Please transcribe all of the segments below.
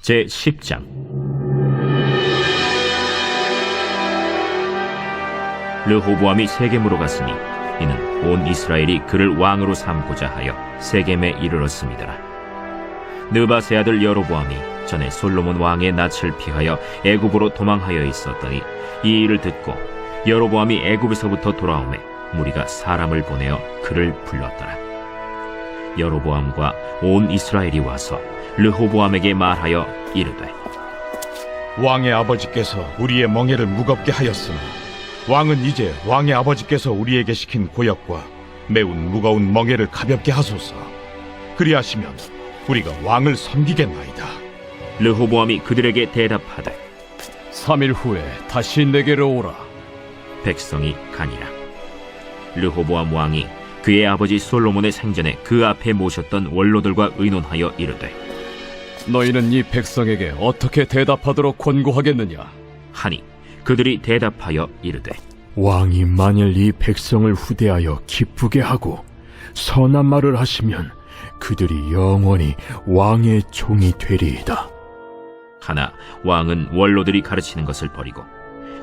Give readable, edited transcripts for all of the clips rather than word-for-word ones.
제10장. 르호보암이 세겜으로 갔으니 이는 온 이스라엘이 그를 왕으로 삼고자 하여 세겜에 이르렀습니다. 느밧의 아들 여로보암이 전에 솔로몬 왕의 낯을 피하여 애굽으로 도망하여 있었더니 이 일을 듣고 여로보암이 애굽에서부터 돌아오매 무리가 사람을 보내어 그를 불렀더라. 여로보암과 온 이스라엘이 와서 르호보암에게 말하여 이르되, 왕의 아버지께서 우리의 멍에를 무겁게 하였으나 왕은 이제 왕의 아버지께서 우리에게 시킨 고역과 매운 무거운 멍에를 가볍게 하소서. 그리하시면 우리가 왕을 섬기겠나이다. 르호보암이 그들에게 대답하되, 3일 후에 다시 내게로 오라. 백성이 가니라. 르호보암 왕이 그의 아버지 솔로몬의 생전에 그 앞에 모셨던 원로들과 의논하여 이르되, 너희는 이 백성에게 어떻게 대답하도록 권고하겠느냐? 하니 그들이 대답하여 이르되, 왕이 만일 이 백성을 후대하여 기쁘게 하고 선한 말을 하시면 그들이 영원히 왕의 종이 되리이다. 하나 왕은 원로들이 가르치는 것을 버리고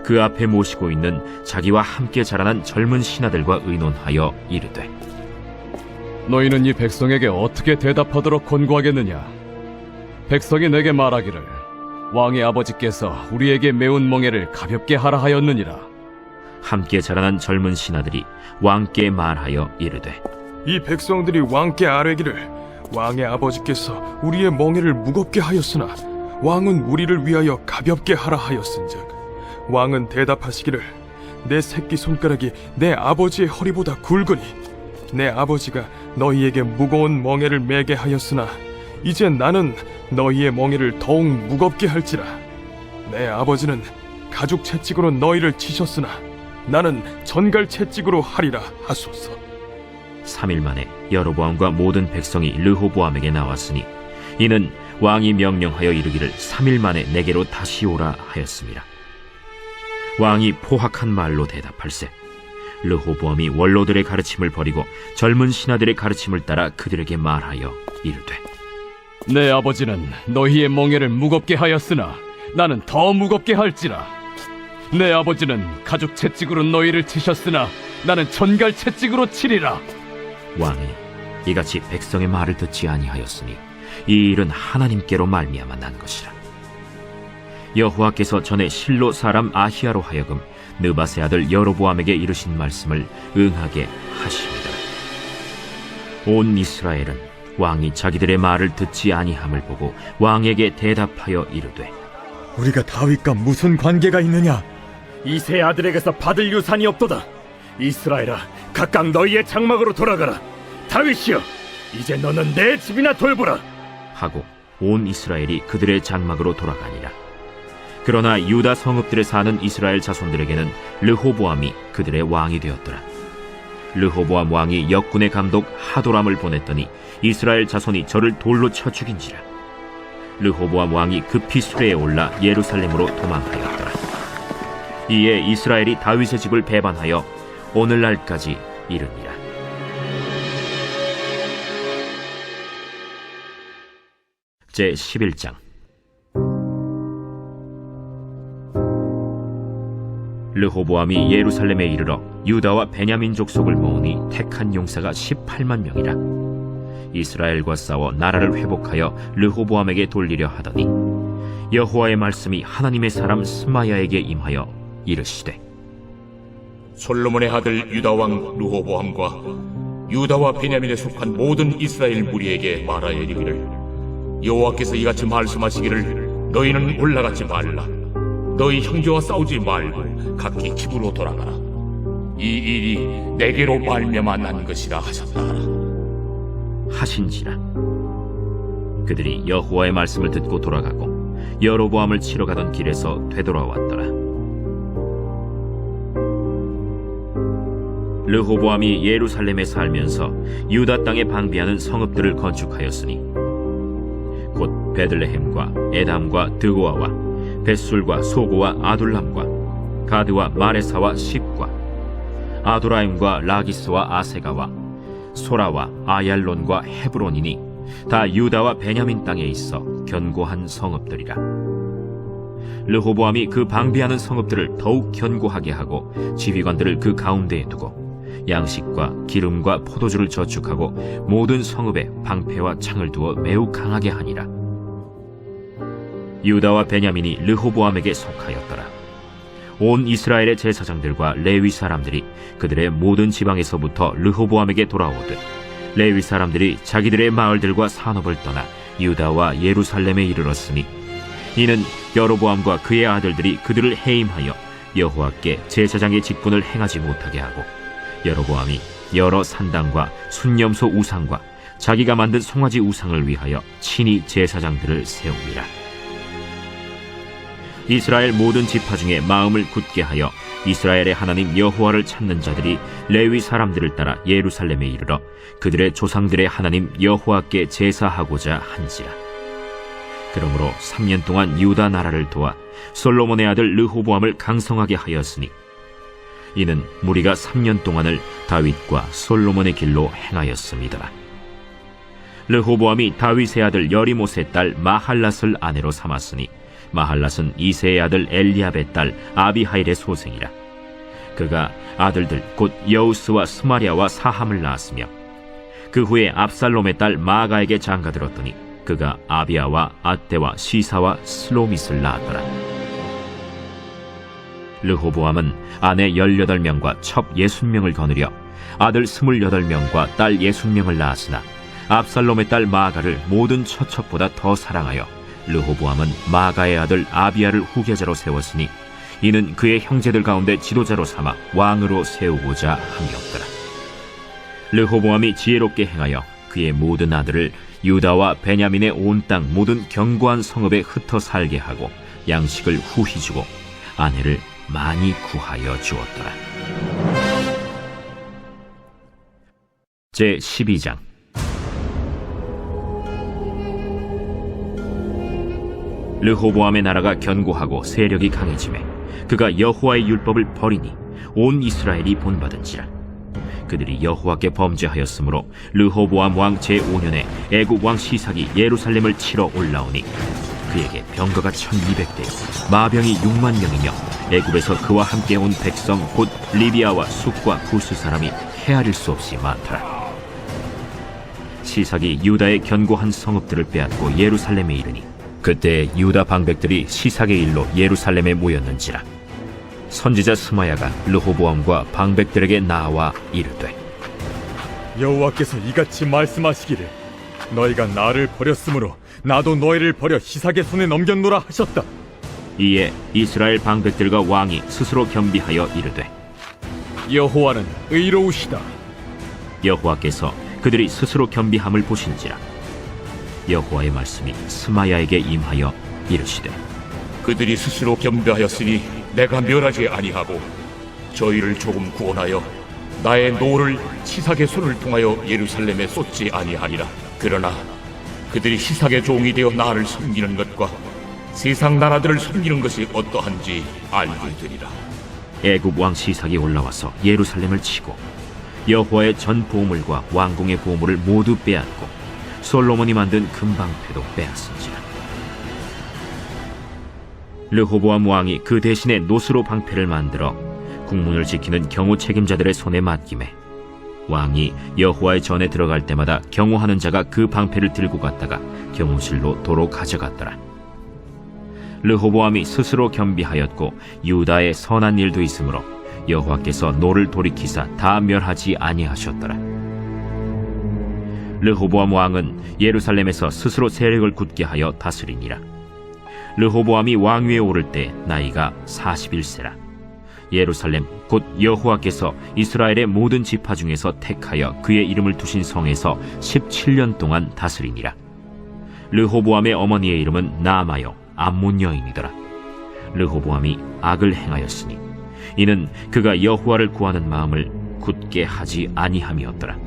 그 앞에 모시고 있는 자기와 함께 자라난 젊은 신하들과 의논하여 이르되, 너희는 이 백성에게 어떻게 대답하도록 권고하겠느냐? 백성이 내게 말하기를 왕의 아버지께서 우리에게 매운 멍에를 가볍게 하라 하였느니라. 함께 자라난 젊은 신하들이 왕께 말하여 이르되, 이 백성들이 왕께 아뢰기를 왕의 아버지께서 우리의 멍에를 무겁게 하였으나 왕은 우리를 위하여 가볍게 하라 하였은즉 왕은 대답하시기를 내 새끼 손가락이 내 아버지의 허리보다 굵으니 내 아버지가 너희에게 무거운 멍에를 매게 하였으나 이제 나는 너희의 멍에를 더욱 무겁게 할지라. 내 아버지는 가죽 채찍으로 너희를 치셨으나 나는 전갈 채찍으로 하리라 하소서. 3일 만에 여로보암과 모든 백성이 르호보암에게 나왔으니 이는 왕이 명령하여 이르기를 3일 만에 내게로 다시 오라 하였습니다. 왕이 포악한 말로 대답할세 르호보암이 원로들의 가르침을 버리고 젊은 신하들의 가르침을 따라 그들에게 말하여 이르되, 내 아버지는 너희의 멍에를 무겁게 하였으나 나는 더 무겁게 할지라. 내 아버지는 가죽 채찍으로 너희를 치셨으나 나는 전갈 채찍으로 치리라. 왕이 이같이 백성의 말을 듣지 아니하였으니 이 일은 하나님께로 말미암아 난 것이라. 여호와께서 전에 실로 사람 아히야로 하여금 느밧의 아들 여로보암에게 이르신 말씀을 응하게 하십니다. 온 이스라엘은 왕이 자기들의 말을 듣지 아니함을 보고 왕에게 대답하여 이르되, 우리가 다윗과 무슨 관계가 있느냐? 이세 아들에게서 받을 유산이 없도다. 이스라엘아, 각각 너희의 장막으로 돌아가라. 다윗이여, 이제 너는 내 집이나 돌보라. 하고 온 이스라엘이 그들의 장막으로 돌아가니라. 그러나 유다 성읍들에 사는 이스라엘 자손들에게는 르호보암이 그들의 왕이 되었더라. 르호보암 왕이 역군의 감독 하도람을 보냈더니 이스라엘 자손이 저를 돌로 쳐 죽인지라. 르호보암 왕이 급히 수레에 올라 예루살렘으로 도망하였더라. 이에 이스라엘이 다윗의 집을 배반하여 오늘날까지 이르니라. 제11장. 르호보암이 예루살렘에 이르러 유다와 베냐민 족속을 모으니 택한 용사가 18만 명이라. 이스라엘과 싸워 나라를 회복하여 르호보암에게 돌리려 하더니 여호와의 말씀이 하나님의 사람 스마야에게 임하여 이르시되, 솔로몬의 아들 유다왕 르호보암과 유다와 베냐민에 속한 모든 이스라엘 무리에게 말하여 이르기를 여호와께서 이같이 말씀하시기를 너희는 올라가지 말라. 너희 형제와 싸우지 말고 각기 집으로 돌아가라. 이 일이 내게로 말미암아 난 것이라 하셨다 하라. 하신지라. 그들이 여호와의 말씀을 듣고 돌아가고 여로보암을 치러 가던 길에서 되돌아왔더라. 르호보암이 예루살렘에 살면서 유다 땅에 방비하는 성읍들을 건축하였으니 곧 베들레헴과 에담과 드고아와 벳술과 소고와 아둘람과 가드와 마레사와 십과 아도라임과 라기스와 아세가와 소라와 아얄론과 헤브론이니 다 유다와 베냐민 땅에 있어 견고한 성읍들이라. 르호보암이 그 방비하는 성읍들을 더욱 견고하게 하고 지휘관들을 그 가운데에 두고 양식과 기름과 포도주를 저축하고 모든 성읍에 방패와 창을 두어 매우 강하게 하니라. 유다와 베냐민이 르호보암에게 속하였더라. 온 이스라엘의 제사장들과 레위 사람들이 그들의 모든 지방에서부터 르호보암에게 돌아오듯 레위 사람들이 자기들의 마을들과 산업을 떠나 유다와 예루살렘에 이르렀으니 이는 여로보암과 그의 아들들이 그들을 해임하여 여호와께 제사장의 직분을 행하지 못하게 하고 여로보암이 여러 산당과 순념소 우상과 자기가 만든 송아지 우상을 위하여 친히 제사장들을 세웁니다. 이스라엘 모든 지파 중에 마음을 굳게 하여 이스라엘의 하나님 여호와를 찾는 자들이 레위 사람들을 따라 예루살렘에 이르러 그들의 조상들의 하나님 여호와께 제사하고자 한지라. 그러므로 3년 동안 유다 나라를 도와 솔로몬의 아들 르호보암을 강성하게 하였으니 이는 무리가 3년 동안을 다윗과 솔로몬의 길로 행하였습니다. 르호보암이 다윗의 아들 여리못의 딸 마할랏을 아내로 삼았으니 마할랏은 이새의 아들 엘리압의 딸 아비하일의 소생이라. 그가 아들들 곧 여우스와 스마리아와 사함을 낳았으며 그 후에 압살롬의 딸 마아가에게 장가들었더니 그가 아비아와 아떼와 시사와 슬로밋을 낳았더라. 르호보암은 아내 18명과 첩 60명을 거느려 아들 28명과 딸 60명을 낳았으나 압살롬의 딸 마아가를 모든 처첩보다 더 사랑하여 르호보암은 마아가의 아들 아비아를 후계자로 세웠으니 이는 그의 형제들 가운데 지도자로 삼아 왕으로 세우고자 함이었더라. 르호보암이 지혜롭게 행하여 그의 모든 아들을 유다와 베냐민의 온 땅 모든 견고한 성읍에 흩어 살게 하고 양식을 후히 주고 아내를 많이 구하여 주었더라. 제 12장. 르호보암의 나라가 견고하고 세력이 강해지매 그가 여호와의 율법을 버리니 온 이스라엘이 본받은지라. 그들이 여호와께 범죄하였으므로 르호보암 왕 제5년에 애굽 왕 시삭이 예루살렘을 치러 올라오니 그에게 병거가 1200대요 마병이 6만 명이며 애굽에서 그와 함께 온 백성 곧 리비아와 숫과 구스 사람이 헤아릴 수 없이 많더라. 시삭이 유다의 견고한 성읍들을 빼앗고 예루살렘에 이르니 그때 유다 방백들이 시삭의 일로 예루살렘에 모였는지라. 선지자 스마야가 르호보암과 방백들에게 나와 이르되 여호와께서 이같이 말씀하시기를 너희가 나를 버렸으므로 나도 너희를 버려 시삭의 손에 넘겼노라 하셨다. 이에 이스라엘 방백들과 왕이 스스로 겸비하여 이르되 여호와는 의로우시다. 여호와께서 그들이 스스로 겸비함을 보신지라. 여호와의 말씀이 스마야에게 임하여 이르시되 그들이 스스로 겸비하였으니 내가 멸하지 아니하고 저희를 조금 구원하여 나의 노를 시삭의 손을 통하여 예루살렘에 쏟지 아니하리라. 그러나 그들이 시삭의 종이 되어 나를 섬기는 것과 세상 나라들을 섬기는 것이 어떠한지 알게 되리라. 애굽 왕 시삭이 올라와서 예루살렘을 치고 여호와의 전 보물과 왕궁의 보물을 모두 빼앗고 솔로몬이 만든 금방패도 빼앗은지라. 르호보암 왕이 그 대신에 노스로 방패를 만들어 국문을 지키는 경호 책임자들의 손에 맡기매 왕이 여호와의 전에 들어갈 때마다 경호하는 자가 그 방패를 들고 갔다가 경호실로 도로 가져갔더라. 르호보암이 스스로 겸비하였고 유다의 선한 일도 있으므로 여호와께서 노를 돌이키사 다 멸하지 아니하셨더라. 르호보암 왕은 예루살렘에서 스스로 세력을 굳게 하여 다스리니라. 르호보암이 왕위에 오를 때 나이가 41세라. 예루살렘 곧 여호와께서 이스라엘의 모든 지파 중에서 택하여 그의 이름을 두신 성에서 17년 동안 다스리니라. 르호보암의 어머니의 이름은 나아마요 암몬 여인이더라. 르호보암이 악을 행하였으니 이는 그가 여호와를 구하는 마음을 굳게 하지 아니함이었더라.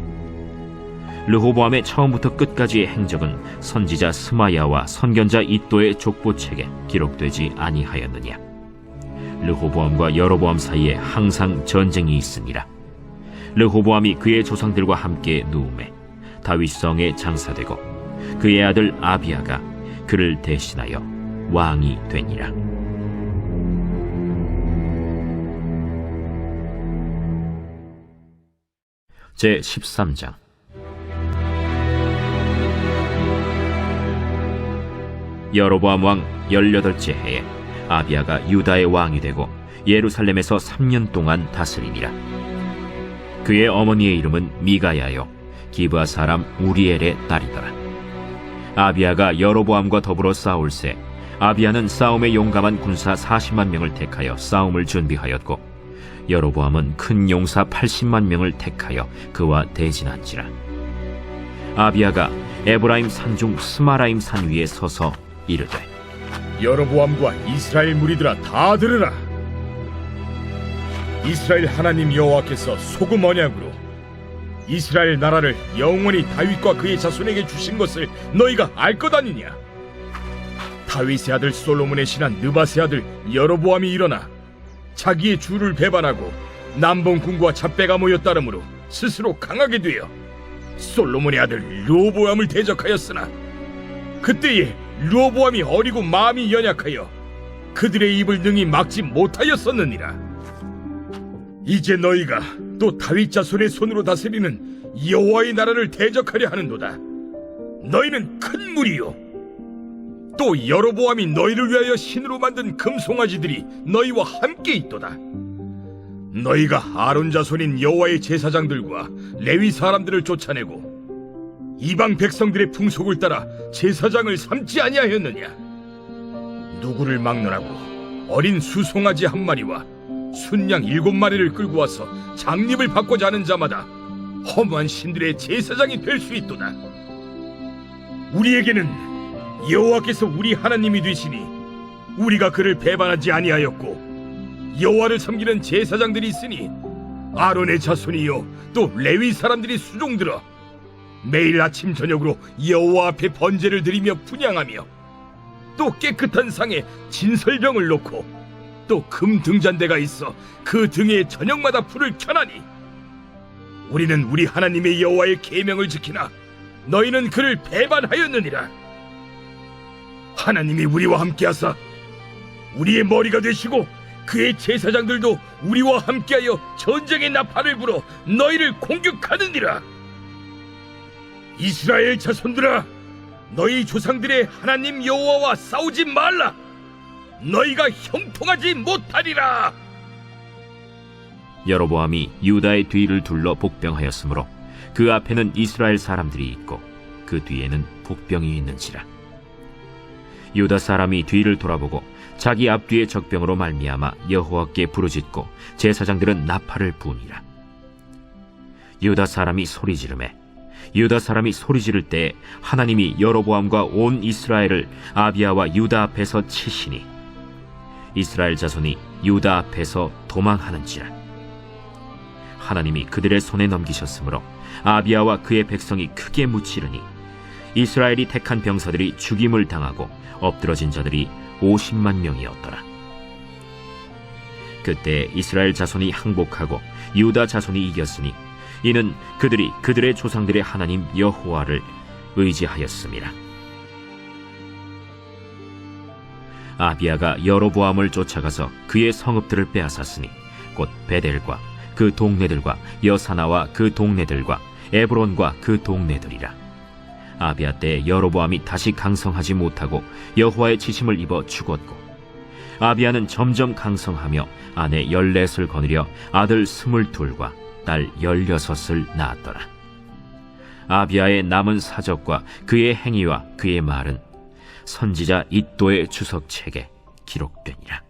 르호보암의 처음부터 끝까지의 행적은 선지자 스마야와 선견자 이도의 족보책에 기록되지 아니하였느냐. 르호보암과 여로보암 사이에 항상 전쟁이 있으니라. 르호보암이 그의 조상들과 함께 누움에 다윗성에 장사되고 그의 아들 아비야가 그를 대신하여 왕이 되니라. 제 13장. 여로보암 왕 18째 해에 아비야가 유다의 왕이 되고 예루살렘에서 3년 동안 다스리니라. 그의 어머니의 이름은 미가야요 기브아 사람 우리엘의 딸이더라. 아비야가 여로보암과 더불어 싸울새 아비야는 싸움에 용감한 군사 40만 명을 택하여 싸움을 준비하였고 여로보암은 큰 용사 80만 명을 택하여 그와 대진한지라. 아비야가 에브라임 산중 스마라임 산 위에 서서 이르되 여로보암과 이스라엘 무리들아 다 들으라. 이스라엘 하나님 여호와께서 소금 언약으로 이스라엘 나라를 영원히 다윗과 그의 자손에게 주신 것을 너희가 알 것 아니냐. 다윗의 아들 솔로몬의 신한 느밧의 아들 여로보암이 일어나 자기의 주를 배반하고 남봉군과 잡배가 모여 따름으로 스스로 강하게 되어 솔로몬의 아들 르호보암을 대적하였으나 그때에 르호보암이 어리고 마음이 연약하여 그들의 입을 능히 막지 못하였었느니라. 이제 너희가 또 다윗 자손의 손으로 다스리는 여호와의 나라를 대적하려 하는도다. 너희는 큰 무리요, 또 여로보암이 너희를 위하여 신으로 만든 금송아지들이 너희와 함께 있도다. 너희가 아론 자손인 여호와의 제사장들과 레위 사람들을 쫓아내고 이방 백성들의 풍속을 따라 제사장을 삼지 아니하였느냐. 누구를 막론하고 어린 수송아지 한 마리와 순양 7마리를 끌고 와서 장립을 받고자 하는 자마다 허무한 신들의 제사장이 될 수 있도다. 우리에게는 여호와께서 우리 하나님이 되시니 우리가 그를 배반하지 아니하였고 여호와를 섬기는 제사장들이 있으니 아론의 자손이요 또 레위 사람들이 수종들어 매일 아침 저녁으로 여호와 앞에 번제를 드리며 분향하며 또 깨끗한 상에 진설병을 놓고 또 금 등잔대가 있어 그 등에 저녁마다 불을 켜나니 우리는 우리 하나님의 여호와의 계명을 지키나 너희는 그를 배반하였느니라. 하나님이 우리와 함께하사 우리의 머리가 되시고 그의 제사장들도 우리와 함께하여 전쟁의 나팔을 불어 너희를 공격하느니라. 이스라엘 자손들아, 너희 조상들의 하나님 여호와와 싸우지 말라. 너희가 형통하지 못하리라. 여로보암이 유다의 뒤를 둘러 복병하였으므로 그 앞에는 이스라엘 사람들이 있고 그 뒤에는 복병이 있는지라. 유다 사람이 뒤를 돌아보고 자기 앞뒤의 적병으로 말미암아 여호와께 부르짖고 제사장들은 나팔을 부으니라. 유다 사람이 소리 지르매 유다 사람이 소리 지를 때에 하나님이 여로보암과 온 이스라엘을 아비야와 유다 앞에서 치시니 이스라엘 자손이 유다 앞에서 도망하는지라. 하나님이 그들의 손에 넘기셨으므로 아비야와 그의 백성이 크게 무찌르니 이스라엘이 택한 병사들이 죽임을 당하고 엎드러진 자들이 50만 명이었더라. 그때 이스라엘 자손이 항복하고 유다 자손이 이겼으니 이는 그들이 그들의 조상들의 하나님 여호와를 의지하였음이라. 아비야가 여로보암을 쫓아가서 그의 성읍들을 빼앗았으니 곧 베델과 그 동네들과 여사나와 그 동네들과 에브론과 그 동네들이라. 아비야 때 여로보암이 다시 강성하지 못하고 여호와의 지심을 입어 죽었고 아비야는 점점 강성하며 아내 14을 거느려 아들 22과 딸 16을 낳았더라. 아비야의 남은 사적과 그의 행위와 그의 말은 선지자 이도의 주석책에 기록되니라.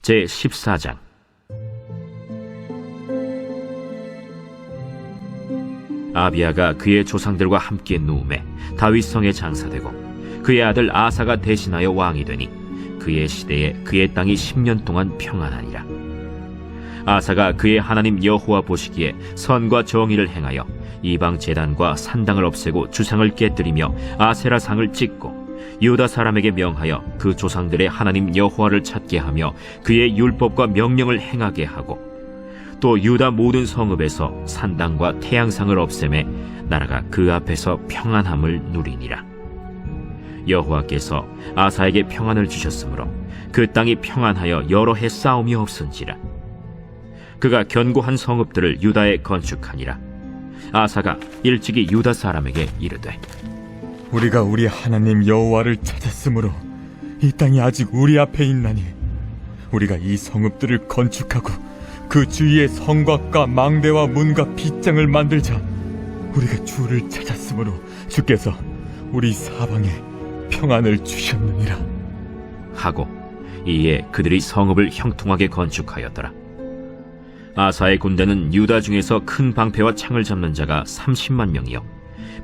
제 14장. 아비야가 그의 조상들과 함께 누움에 다윗성에 장사되고 그의 아들 아사가 대신하여 왕이 되니 그의 시대에 그의 땅이 10년 동안 평안하니라. 아사가 그의 하나님 여호와 보시기에 선과 정의를 행하여 이방 제단과 산당을 없애고 주상을 깨뜨리며 아세라상을 찍고 유다 사람에게 명하여 그 조상들의 하나님 여호와를 찾게 하며 그의 율법과 명령을 행하게 하고 또 유다 모든 성읍에서 산당과 태양상을 없애매 나라가 그 앞에서 평안함을 누리니라. 여호와께서 아사에게 평안을 주셨으므로 그 땅이 평안하여 여러 해 싸움이 없은지라. 그가 견고한 성읍들을 유다에 건축하니라. 아사가 일찍이 유다 사람에게 이르되 우리가 우리 하나님 여호와를 찾았으므로 이 땅이 아직 우리 앞에 있나니 우리가 이 성읍들을 건축하고 그 주위에 성곽과 망대와 문과 빗장을 만들자. 우리가 주를 찾았으므로 주께서 우리 사방에 평안을 주셨느니라 하고 이에 그들이 성읍을 형통하게 건축하였더라. 아사의 군대는 유다 중에서 큰 방패와 창을 잡는 자가 30만 명이요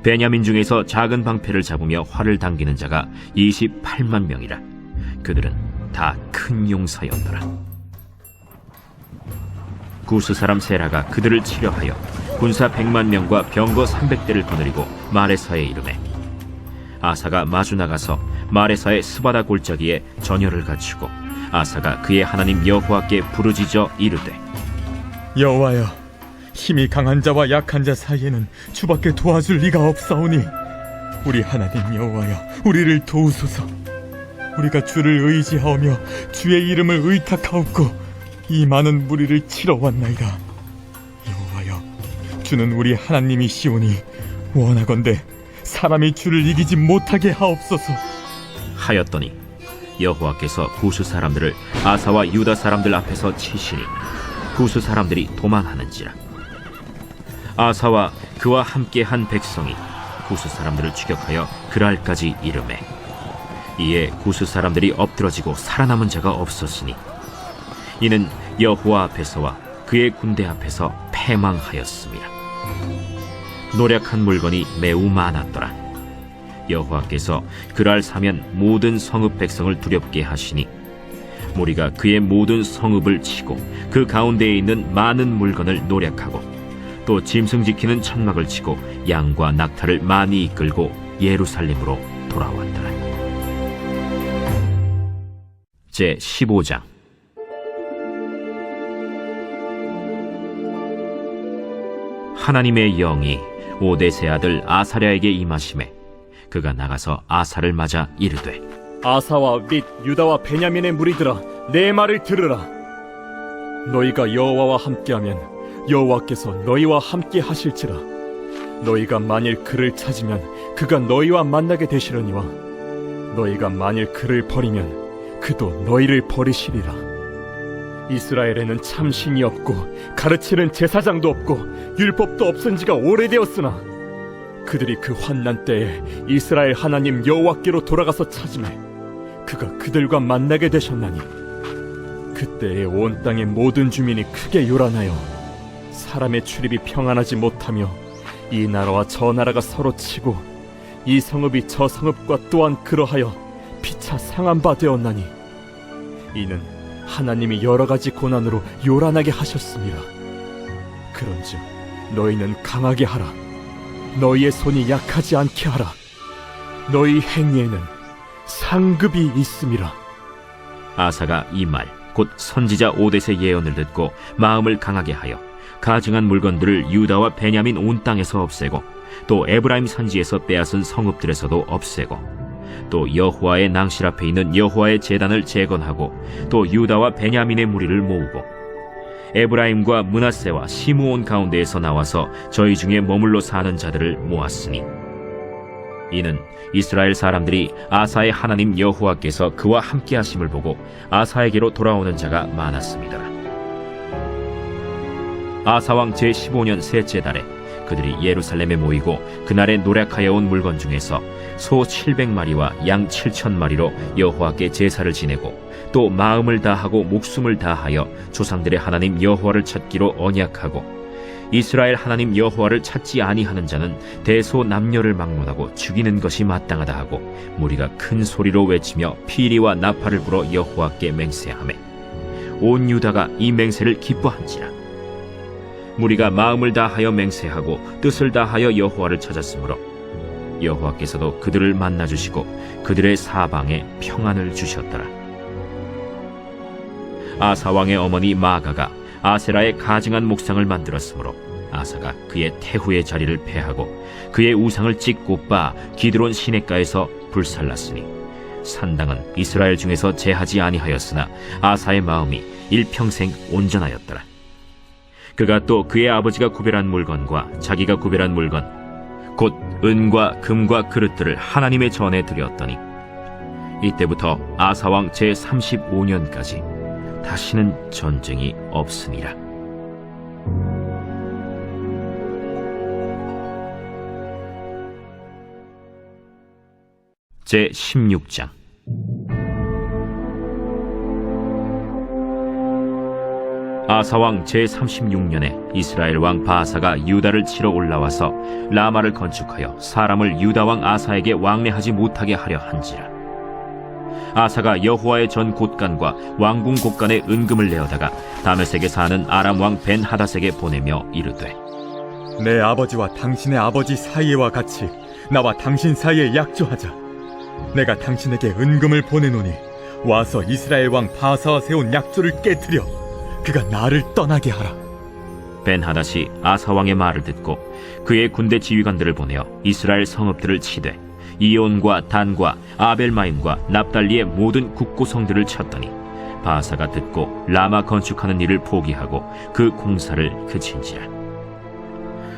베냐민 중에서 작은 방패를 잡으며 활을 당기는 자가 28만 명이라. 그들은 다 큰 용사였더라. 구스 사람 세라가 그들을 치려하여 군사 100만 명과 병거 300대를 거느리고 마레사에 이르매 아사가 마주 나가서 마레사의 스바다 골짜기에 전열을 갖추고 아사가 그의 하나님 여호와께 부르짖어 이르되 여호와여, 힘이 강한 자와 약한 자 사이에는 주밖에 도와줄 리가 없사오니 우리 하나님 여호와여, 우리를 도우소서. 우리가 주를 의지하오며 주의 이름을 의탁하옵고 이 많은 무리를 치러 왔나이다. 여호와여, 주는 우리 하나님이시오니 원하건대 사람이 주를 이기지 못하게 하옵소서. 하였더니 여호와께서 구스 사람들을 아사와 유다 사람들 앞에서 치시니 구스 사람들이 도망하는지라. 아사와 그와 함께한 백성이 구스 사람들을 추격하여 그랄까지 이르매 이에 구스 사람들이 엎드러지고 살아남은 자가 없었으니 이는 여호와 앞에서와 그의 군대 앞에서 패망하였습니다. 노력한 물건이 매우 많았더라. 여호와께서 그랄 사면 모든 성읍 백성을 두렵게 하시니 무리가 그의 모든 성읍을 치고 그 가운데에 있는 많은 물건을 노력하고 또 짐승 지키는 천막을 치고 양과 낙타를 많이 이끌고 예루살렘으로 돌아왔더라. 제 15장. 하나님의 영이 오데세 아들 아사랴에게 임하시매 그가 나가서 아사를 맞아 이르되 아사와 및 유다와 베냐민의 무리들아, 내 말을 들으라. 너희가 여호와와 함께하면 여호와께서 너희와 함께 하실지라. 너희가 만일 그를 찾으면 그가 너희와 만나게 되시려니와 너희가 만일 그를 버리면 그도 너희를 버리시리라. 이스라엘에는 참 신이 없고 가르치는 제사장도 없고 율법도 없은 지가 오래되었으나 그들이 그 환난 때에 이스라엘 하나님 여호와께로 돌아가서 찾으매 그가 그들과 만나게 되셨나니 그때에 온 땅의 모든 주민이 크게 요란하여 사람의 출입이 평안하지 못하며 이 나라와 저 나라가 서로 치고 이 성읍이 저 성읍과 또한 그러하여 피차 상한 바 되었나니 이는 하나님이 여러 가지 고난으로 요란하게 하셨습니다. 그런즉 너희는 강하게 하라. 너희의 손이 약하지 않게 하라. 너희 행위에는 상급이 있음이라. 아사가 이 말 곧 선지자 오뎃의 예언을 듣고 마음을 강하게 하여 가증한 물건들을 유다와 베냐민 온 땅에서 없애고 또 에브라임 산지에서 빼앗은 성읍들에서도 없애고 또 여호와의 낭실 앞에 있는 여호와의 제단을 재건하고 또 유다와 베냐민의 무리를 모으고 에브라임과 므낫세와 시므온 가운데에서 나와서 저희 중에 머물러 사는 자들을 모았으니 이는 이스라엘 사람들이 아사의 하나님 여호와께서 그와 함께 하심을 보고 아사에게로 돌아오는 자가 많았습니다. 아사왕 제15년 셋째 달에 그들이 예루살렘에 모이고 그날에 노력하여 온 물건 중에서 소 700마리와 양 7,000마리로 여호와께 제사를 지내고 또 마음을 다하고 목숨을 다하여 조상들의 하나님 여호와를 찾기로 언약하고 이스라엘 하나님 여호와를 찾지 아니하는 자는 대소남녀를 막론하고 죽이는 것이 마땅하다 하고 무리가 큰 소리로 외치며 피리와 나팔을 불어 여호와께 맹세하매 온 유다가 이 맹세를 기뻐한지라. 무리가 마음을 다하여 맹세하고 뜻을 다하여 여호와를 찾았으므로 여호와께서도 그들을 만나주시고 그들의 사방에 평안을 주셨더라. 아사 왕의 어머니 마가가 아세라의 가증한 목상을 만들었으므로 아사가 그의 태후의 자리를 폐하고 그의 우상을 찢고 빠 기드론 시냇가에서 불살랐으니 산당은 이스라엘 중에서 제하지 아니하였으나 아사의 마음이 일평생 온전하였더라. 그가 또 그의 아버지가 구별한 물건과 자기가 구별한 물건 곧 은과 금과 그릇들을 하나님의 전에 드렸더니 이때부터 아사왕 제35년까지 다시는 전쟁이 없으니라. 제16장. 아사왕 제36년에 이스라엘 왕 바아사가 유다를 치러 올라와서 라마를 건축하여 사람을 유다왕 아사에게 왕래하지 못하게 하려 한지라. 아사가 여호와의 전 곳간과 왕궁 곳간에 은금을 내어다가 다메섹에 사는 아람 왕 벤하닷에게 보내며 이르되 내 아버지와 당신의 아버지 사이와 같이 나와 당신 사이에 약조하자. 내가 당신에게 은금을 보내노니 와서 이스라엘 왕 바아사와 세운 약조를 깨뜨려 그가 나를 떠나게 하라. 벤하닷이 아사 왕의 말을 듣고 그의 군대 지휘관들을 보내어 이스라엘 성읍들을 치되 이온과 단과 아벨마임과 납달리의 모든 국고성들을 쳤더니 바아사가 듣고 라마 건축하는 일을 포기하고 그 공사를 그친지라.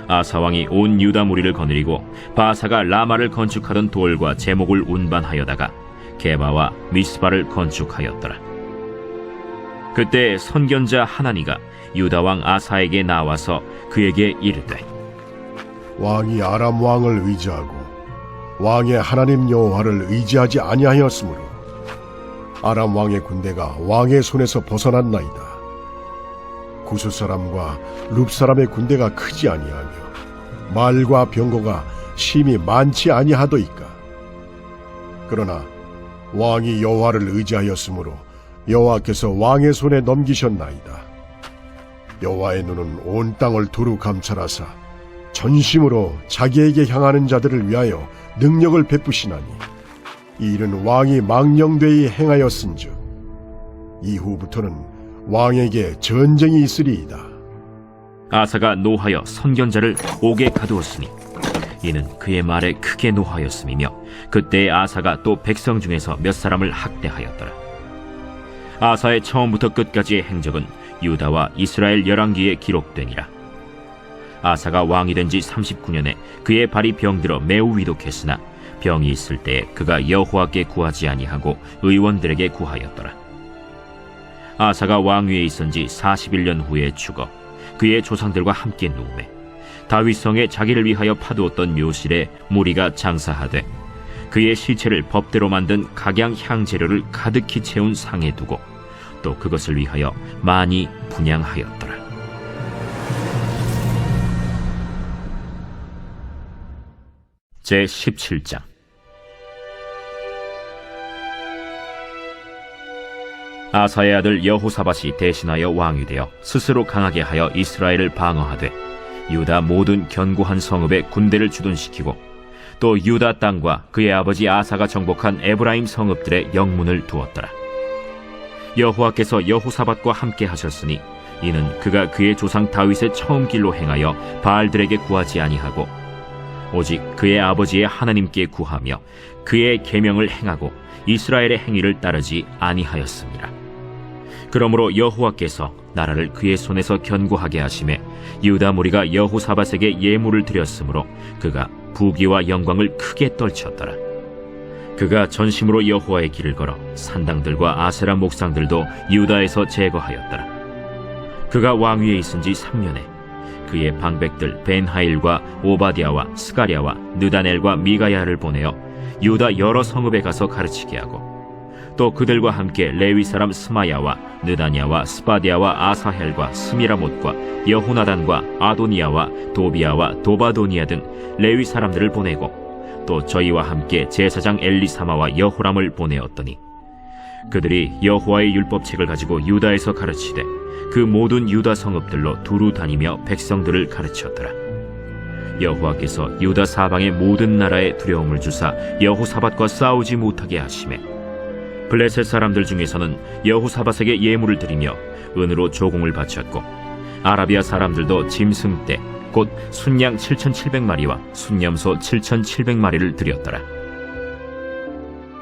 아사 왕이 온 유다 무리를 거느리고 바아사가 라마를 건축하던 돌과 제목을 운반하여다가 게바와 미스바를 건축하였더라. 그때 선견자 하나니가 유다 왕 아사에게 나와서 그에게 이르되 왕이 아람 왕을 의지하고 왕의 하나님 여호와를 의지하지 아니하였으므로 아람 왕의 군대가 왕의 손에서 벗어났나이다. 구스 사람과 룹 사람의 군대가 크지 아니하며 말과 병거가 심히 많지 아니하도이까. 그러나 왕이 여호와를 의지하였으므로 여호와께서 왕의 손에 넘기셨나이다. 여호와의 눈은 온 땅을 두루 감찰하사 전심으로 자기에게 향하는 자들을 위하여 능력을 베푸시나니 이 일은 왕이 망령되이 행하였은즉 이후부터는 왕에게 전쟁이 있으리이다. 아사가 노하여 선견자를 옥에 가두었으니 이는 그의 말에 크게 노하였음이며 그때에 아사가 또 백성 중에서 몇 사람을 학대하였더라. 아사의 처음부터 끝까지의 행적은 유다와 이스라엘 열왕기에 기록되니라. 아사가 왕이 된 지 39년에 그의 발이 병들어 매우 위독했으나 병이 있을 때에 그가 여호와께 구하지 아니하고 의원들에게 구하였더라. 아사가 왕위에 있은 지 41년 후에 죽어 그의 조상들과 함께 누우매 다윗성에 자기를 위하여 파두었던 묘실에 무리가 장사하되 그의 시체를 법대로 만든 각양 향재료를 가득히 채운 상에 두고 또 그것을 위하여 많이 분향하였더라. 제17장. 아사의 아들 여호사밧이 대신하여 왕이 되어 스스로 강하게 하여 이스라엘을 방어하되 유다 모든 견고한 성읍에 군대를 주둔시키고 또 유다 땅과 그의 아버지 아사가 정복한 에브라임 성읍들의 영문을 두었더라. 여호와께서 여호사밧과 함께 하셨으니 이는 그가 그의 조상 다윗의 처음 길로 행하여 바알들에게 구하지 아니하고 오직 그의 아버지의 하나님께 구하며 그의 계명을 행하고 이스라엘의 행위를 따르지 아니하였습니다. 그러므로 여호와께서 나라를 그의 손에서 견고하게 하심에 유다 무리가 여호사밧에게 예물을 드렸으므로 그가 부귀와 영광을 크게 떨쳤더라. 그가 전심으로 여호와의 길을 걸어 산당들과 아세라 목상들도 유다에서 제거하였더라. 그가 왕위에 있은 지 3년에 그의 방백들 벤하일과 오바디아와 스가랴와 느다넬과 미가야를 보내어 유다 여러 성읍에 가서 가르치게 하고 또 그들과 함께 레위 사람 스마야와 느다냐와 스바디아와 아사헬과 스미라못과 여호나단과 아도니아와 도비아와 도바도니아 등 레위 사람들을 보내고 또 저희와 함께 제사장 엘리사마와 여호람을 보내었더니 그들이 여호와의 율법책을 가지고 유다에서 가르치되 그 모든 유다 성읍들로 두루 다니며 백성들을 가르쳤더라. 여호와께서 유다 사방의 모든 나라에 두려움을 주사 여호사밧과 싸우지 못하게 하시매 블레셋 사람들 중에서는 여호사밧에게 예물을 드리며 은으로 조공을 바쳤고 아라비아 사람들도 짐승 떼 곧 순양 7,700마리와 순염소 7,700마리를 드렸더라.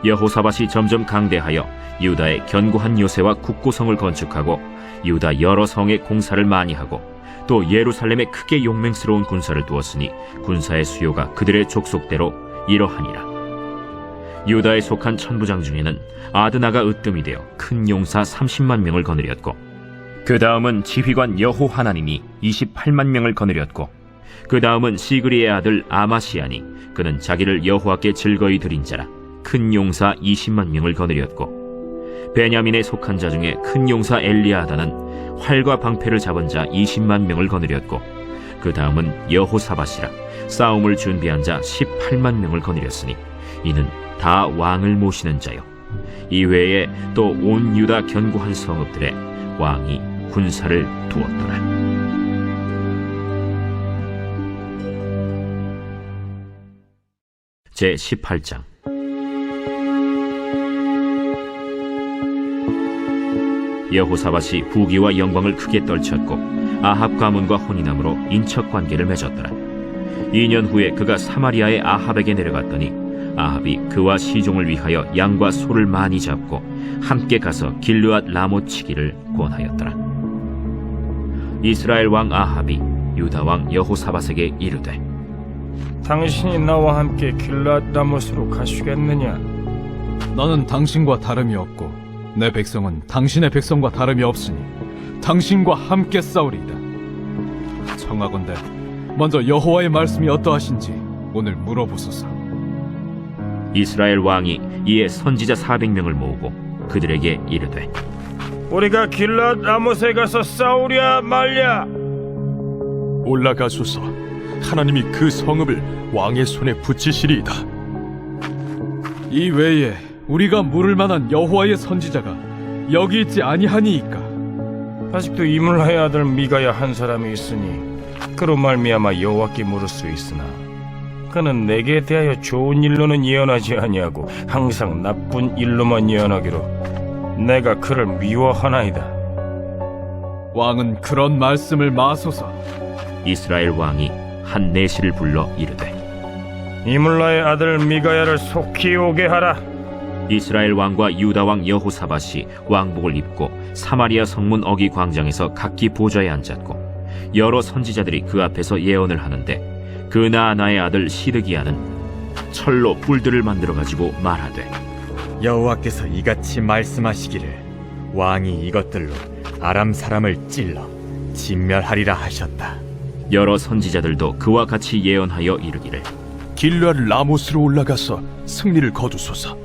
여호사밧이 점점 강대하여 유다에 견고한 요새와 국고성을 건축하고 유다 여러 성에 공사를 많이 하고 또 예루살렘에 크게 용맹스러운 군사를 두었으니 군사의 수요가 그들의 족속대로 이러하니라. 유다에 속한 천부장 중에는 아드나가 으뜸이 되어 큰 용사 30만 명을 거느렸고 그 다음은 지휘관 여호하나님이 28만 명을 거느렸고 그 다음은 시그리의 아들 아마시아니 그는 자기를 여호와께 즐거이 드린 자라 큰 용사 20만 명을 거느렸고 베냐민에 속한 자 중에 큰 용사 엘리아다는 활과 방패를 잡은 자 20만 명을 거느렸고 그 다음은 여호사밧이라 싸움을 준비한 자 18만 명을 거느렸으니 이는 다 왕을 모시는 자요. 이외에 또 온 유다 견고한 성읍들에 왕이 군사를 두었더라. 제 18장. 여호사밧이 부귀와 영광을 크게 떨쳤고 아합 가문과 혼인함으로 인척 관계를 맺었더라. 2년 후에 그가 사마리아의 아합에게 내려갔더니 아합이 그와 시종을 위하여 양과 소를 많이 잡고 함께 가서 길르앗 라못 치기를 권하였더라. 이스라엘 왕 아합이 유다 왕 여호사밧에게 이르되 당신이 나와 함께 길르앗 라못으로 가시겠느냐? 나는 당신과 다름이 없고 내 백성은 당신의 백성과 다름이 없으니 당신과 함께 싸우리이다. 청하건대 먼저 여호와의 말씀이 어떠하신지 오늘 물어보소서. 이스라엘 왕이 이에 선지자 400명을 모으고 그들에게 이르되 우리가 길르앗 라못에 가서 싸우랴 말랴? 올라가소서. 하나님이 그 성읍을 왕의 손에 붙이시리이다. 이 외에 우리가 물을 만한 여호와의 선지자가 여기 있지 아니하니이까? 아직도 이물라의 아들 미가야 한 사람이 있으니 그로 말미암아 여호와께 물을 수 있으나 그는 내게 대하여 좋은 일로는 예언하지 아니하고 항상 나쁜 일로만 예언하기로 내가 그를 미워하나이다. 왕은 그런 말씀을 마소서. 이스라엘 왕이 한 내시를 불러 이르되 이물라의 아들 미가야를 속히 오게 하라. 이스라엘 왕과 유다 왕 여호사밧이 왕복을 입고 사마리아 성문 어기 광장에서 각기 보좌에 앉았고 여러 선지자들이 그 앞에서 예언을 하는데 그 나아나의 아들 시드기야는 철로 뿔들을 만들어 가지고 말하되 여호와께서 이같이 말씀하시기를 왕이 이것들로 아람 사람을 찔러 진멸하리라 하셨다. 여러 선지자들도 그와 같이 예언하여 이르기를 길르앗 라못으로 올라가서 승리를 거두소서.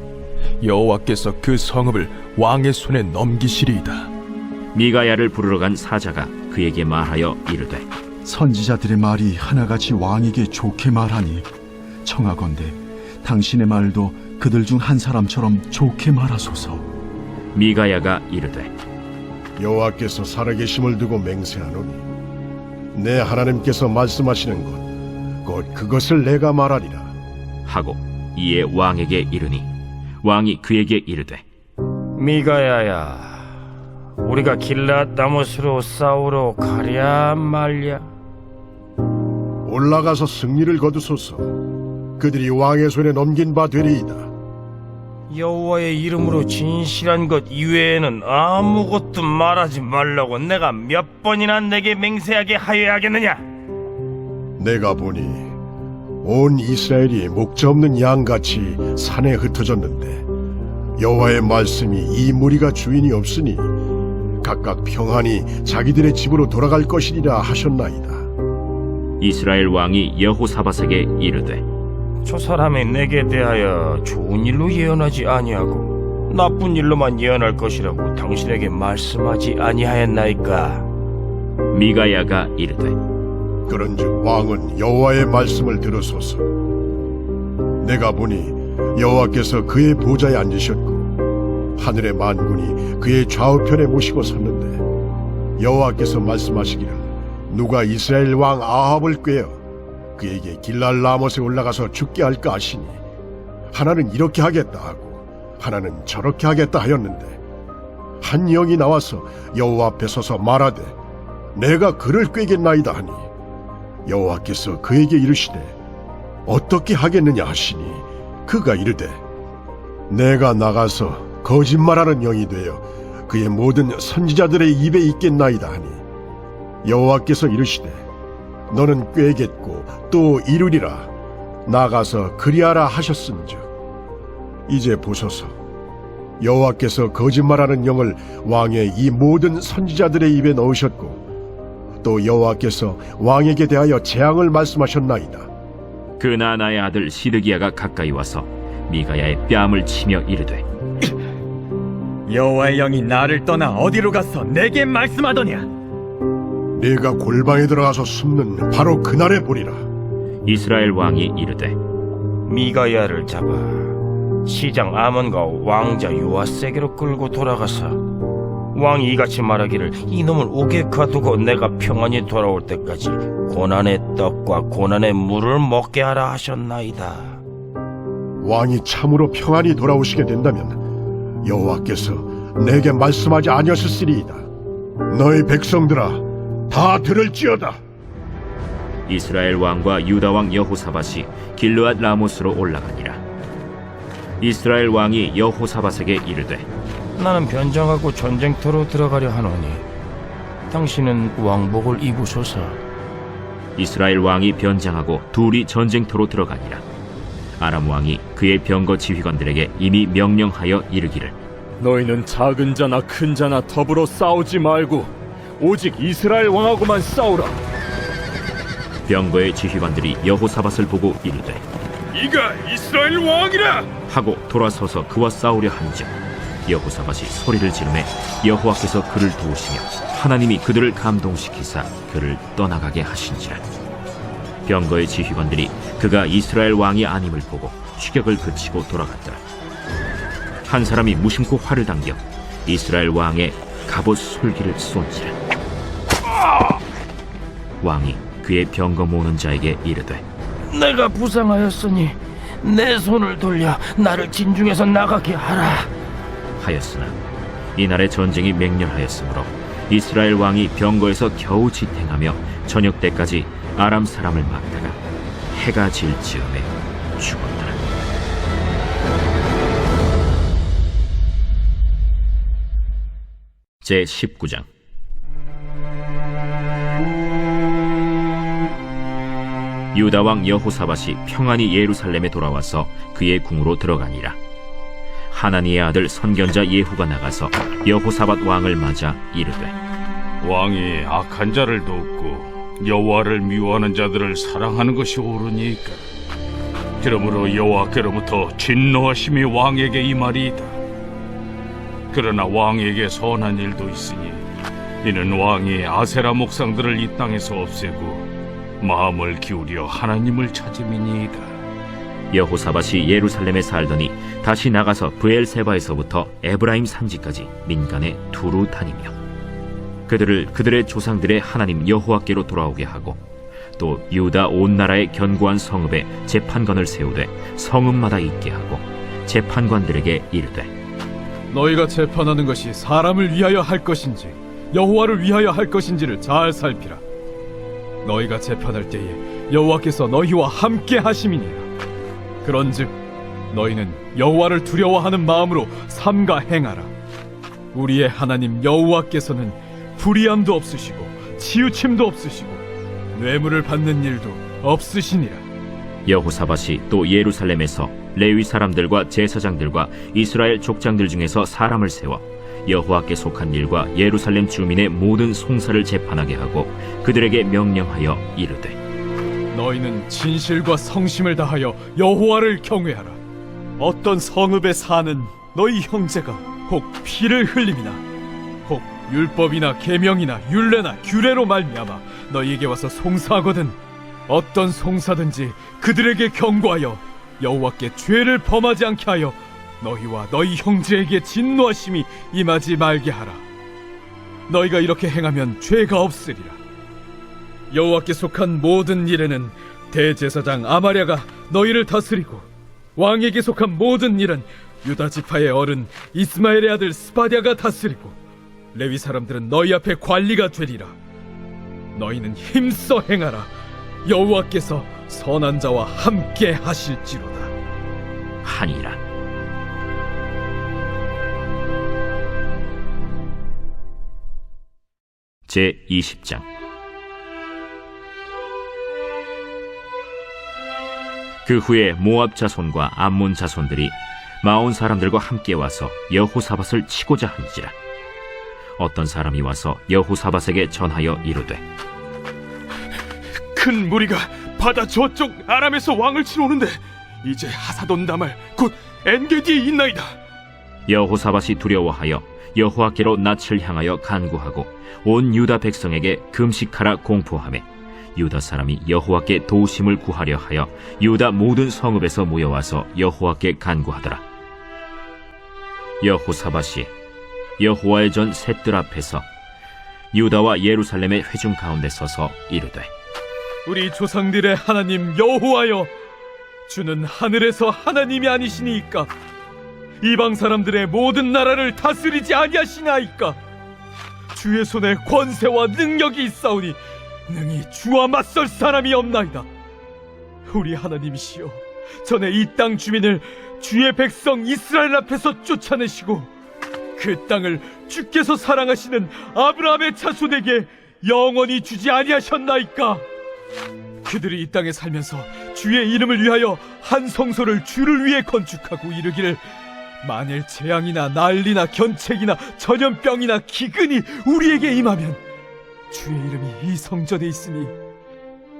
여호와께서 그 성읍을 왕의 손에 넘기시리이다. 미가야를 부르러 간 사자가 그에게 말하여 이르되 선지자들의 말이 하나같이 왕에게 좋게 말하니 청하건대 당신의 말도 그들 중 한 사람처럼 좋게 말하소서. 미가야가 이르되 여호와께서 살아계심을 두고 맹세하노니 내 하나님께서 말씀하시는 것 곧 그것을 내가 말하리라 하고 이에 왕에게 이르니 왕이 그에게 이르되 미가야야, 우리가 길르앗 라못으로 싸우러 가랴 말랴? 올라가서 승리를 거두소서. 그들이 왕의 손에 넘긴 바 되리이다. 여호와의 이름으로 진실한 것 이외에는 아무것도 말하지 말라고 내가 몇 번이나 내게 맹세하게 하여야겠느냐? 내가 보니 온 이스라엘이 목자 없는 양같이 산에 흩어졌는데 여호와의 말씀이 이 무리가 주인이 없으니 각각 평안히 자기들의 집으로 돌아갈 것이리라 하셨나이다. 이스라엘 왕이 여호사밧에게 이르되 저 사람이 내게 대하여 좋은 일로 예언하지 아니하고 나쁜 일로만 예언할 것이라고 당신에게 말씀하지 아니하였나이까? 미가야가 이르되 그런즉 왕은 여호와의 말씀을 들으소서. 내가 보니 여호와께서 그의 보좌에 앉으셨고 하늘의 만군이 그의 좌우편에 모시고 섰는데 여호와께서 말씀하시기를 누가 이스라엘 왕 아합을 꾀어 그에게 길랄 라못에 올라가서 죽게 할까 하시니 하나는 이렇게 하겠다 하고 하나는 저렇게 하겠다 하였는데 한 영이 나와서 여호와 앞에 서서 말하되 내가 그를 꾀겠나이다 하니 여호와께서 그에게 이르시되 어떻게 하겠느냐 하시니 그가 이르되 내가 나가서 거짓말하는 영이 되어 그의 모든 선지자들의 입에 있겠나이다 하니 여호와께서 이르시되 너는 꾀겠고 또 이루리라 나가서 그리하라 하셨은즉 이제 보소서 여호와께서 거짓말하는 영을 왕의 이 모든 선지자들의 입에 넣으셨고 또 여호와께서 왕에게 대하여 재앙을 말씀하셨나이다. 그 나나의 아들 시드기야가 가까이 와서 미가야의 뺨을 치며 이르되 여호와의 영이 나를 떠나 어디로 가서 내게 말씀하더냐? 네가 골방에 들어가서 숨는 바로 그날에 보리라. 이스라엘 왕이 이르되 미가야를 잡아 시장 아몬과 왕자 요아세게로 끌고 돌아가서 왕이 이같이 말하기를 이놈을 옥에 가두고 내가 평안히 돌아올 때까지 고난의 떡과 고난의 물을 먹게 하라 하셨나이다. 왕이 참으로 평안히 돌아오시게 된다면 여호와께서 내게 말씀하지 아니하셨으리이다. 너희 백성들아 다 들을지어다. 이스라엘 왕과 유다 왕 여호사밧이 길르앗 라모스로 올라가니라. 이스라엘 왕이 여호사밧에게 이르되 나는 변장하고 전쟁터로 들어가려 하노니 당신은 왕복을 입으소서. 이스라엘 왕이 변장하고 둘이 전쟁터로 들어가니라. 아람 왕이 그의 병거 지휘관들에게 이미 명령하여 이르기를 너희는 작은 자나 큰 자나 더불어 싸우지 말고 오직 이스라엘 왕하고만 싸우라. 병거의 지휘관들이 여호사밧을 보고 이르되 이가 이스라엘 왕이라 하고 돌아서서 그와 싸우려 한즉 여호사밧이 소리를 지르매 여호와께서 그를 도우시며 하나님이 그들을 감동시키사 그를 떠나가게 하신지라. 병거의 지휘관들이 그가 이스라엘 왕이 아님을 보고 추격을 그치고 돌아갔더라. 한 사람이 무심코 활을 당겨 이스라엘 왕의 갑옷 솔기를 쏜지라. 왕이 그의 병거 모는 자에게 이르되 내가 부상하였으니 내 손을 돌려 나를 진중에서 나가게 하라 하였으나 이날의 전쟁이 맹렬하였으므로 이스라엘 왕이 병거에서 겨우 지탱하며 저녁 때까지 아람 사람을 막다가 해가 질 즈음에 죽었더라. 제 19장. 유다 왕 여호사밧이 평안히 예루살렘에 돌아와서 그의 궁으로 들어가니라. 하나니의 아들 선견자 예후가 나가서 여호사밧 왕을 맞아 이르되 왕이 악한 자를 돕고 여호와를 미워하는 자들을 사랑하는 것이 옳으니까. 그러므로 여호와께로부터 진노하심이 왕에게 임하리이다. 그러나 왕에게 선한 일도 있으니 이는 왕이 아세라 목상들을 이 땅에서 없애고 마음을 기울여 하나님을 찾음이니이다. 여호사밧이 예루살렘에 살더니 다시 나가서 브엘세바에서부터 에브라임 산지까지 민간에 두루 다니며 그들을 그들의 조상들의 하나님 여호와께로 돌아오게 하고 또 유다 온 나라의 견고한 성읍에 재판관을 세우되 성읍마다 있게 하고 재판관들에게 이르되 너희가 재판하는 것이 사람을 위하여 할 것인지 여호와를 위하여 할 것인지를 잘 살피라. 너희가 재판할 때에 여호와께서 너희와 함께 하심이니라. 그런즉 너희는 여호와를 두려워하는 마음으로 삼가 행하라. 우리의 하나님 여호와께서는 불의함도 없으시고 치우침도 없으시고 뇌물을 받는 일도 없으시니라. 여호사밧이 또 예루살렘에서 레위 사람들과 제사장들과 이스라엘 족장들 중에서 사람을 세워 여호와께 속한 일과 예루살렘 주민의 모든 송사를 재판하게 하고 그들에게 명령하여 이르되 너희는 진실과 성심을 다하여 여호와를 경외하라. 어떤 성읍에 사는 너희 형제가 혹 피를 흘림이나 혹 율법이나 계명이나 율례나 규례로 말미암아 너희에게 와서 송사하거든 어떤 송사든지 그들에게 경고하여 여호와께 죄를 범하지 않게 하여 너희와 너희 형제에게 진노하심이 임하지 말게 하라. 너희가 이렇게 행하면 죄가 없으리라. 여호와께 속한 모든 일에는 대제사장 아마랴가 너희를 다스리고 왕에게 속한 모든 일은 유다 지파의 어른 이스마엘의 아들 스바랴가 다스리고 레위 사람들은 너희 앞에 관리가 되리라. 너희는 힘써 행하라. 여호와께서 선한 자와 함께 하실지로다 하니라. 제20장. 그 후에 모압 자손과 암몬 자손들이 마온 사람들과 함께 와서 여호사밧을 치고자 한지라. 어떤 사람이 와서 여호사밧에게 전하여 이르되, 큰 무리가 바다 저쪽 아람에서 왕을 치러 오는데 이제 하사돈 다말 곧 엔게디에 있나이다. 여호사밧이 두려워하여 여호와께로 낯을 향하여 간구하고 온 유다 백성에게 금식하라 공포하매 유다 사람이 여호와께 도우심을 구하려 하여 유다 모든 성읍에서 모여와서 여호와께 간구하더라. 여호사밧이 여호와의 전 셋들 앞에서 유다와 예루살렘의 회중 가운데 서서 이르되, 우리 조상들의 하나님 여호와여, 주는 하늘에서 하나님이 아니시니이까 이방 사람들의 모든 나라를 다스리지 아니하시나이까. 주의 손에 권세와 능력이 있사오니 능히 주와 맞설 사람이 없나이다. 우리 하나님이시여, 전에 이 땅 주민을 주의 백성 이스라엘 앞에서 쫓아내시고 그 땅을 주께서 사랑하시는 아브라함의 자손에게 영원히 주지 아니하셨나이까. 그들이 이 땅에 살면서 주의 이름을 위하여 한 성소를 주를 위해 건축하고 이르기를, 만일 재앙이나 난리나 견책이나 전염병이나 기근이 우리에게 임하면 주의 이름이 이 성전에 있으니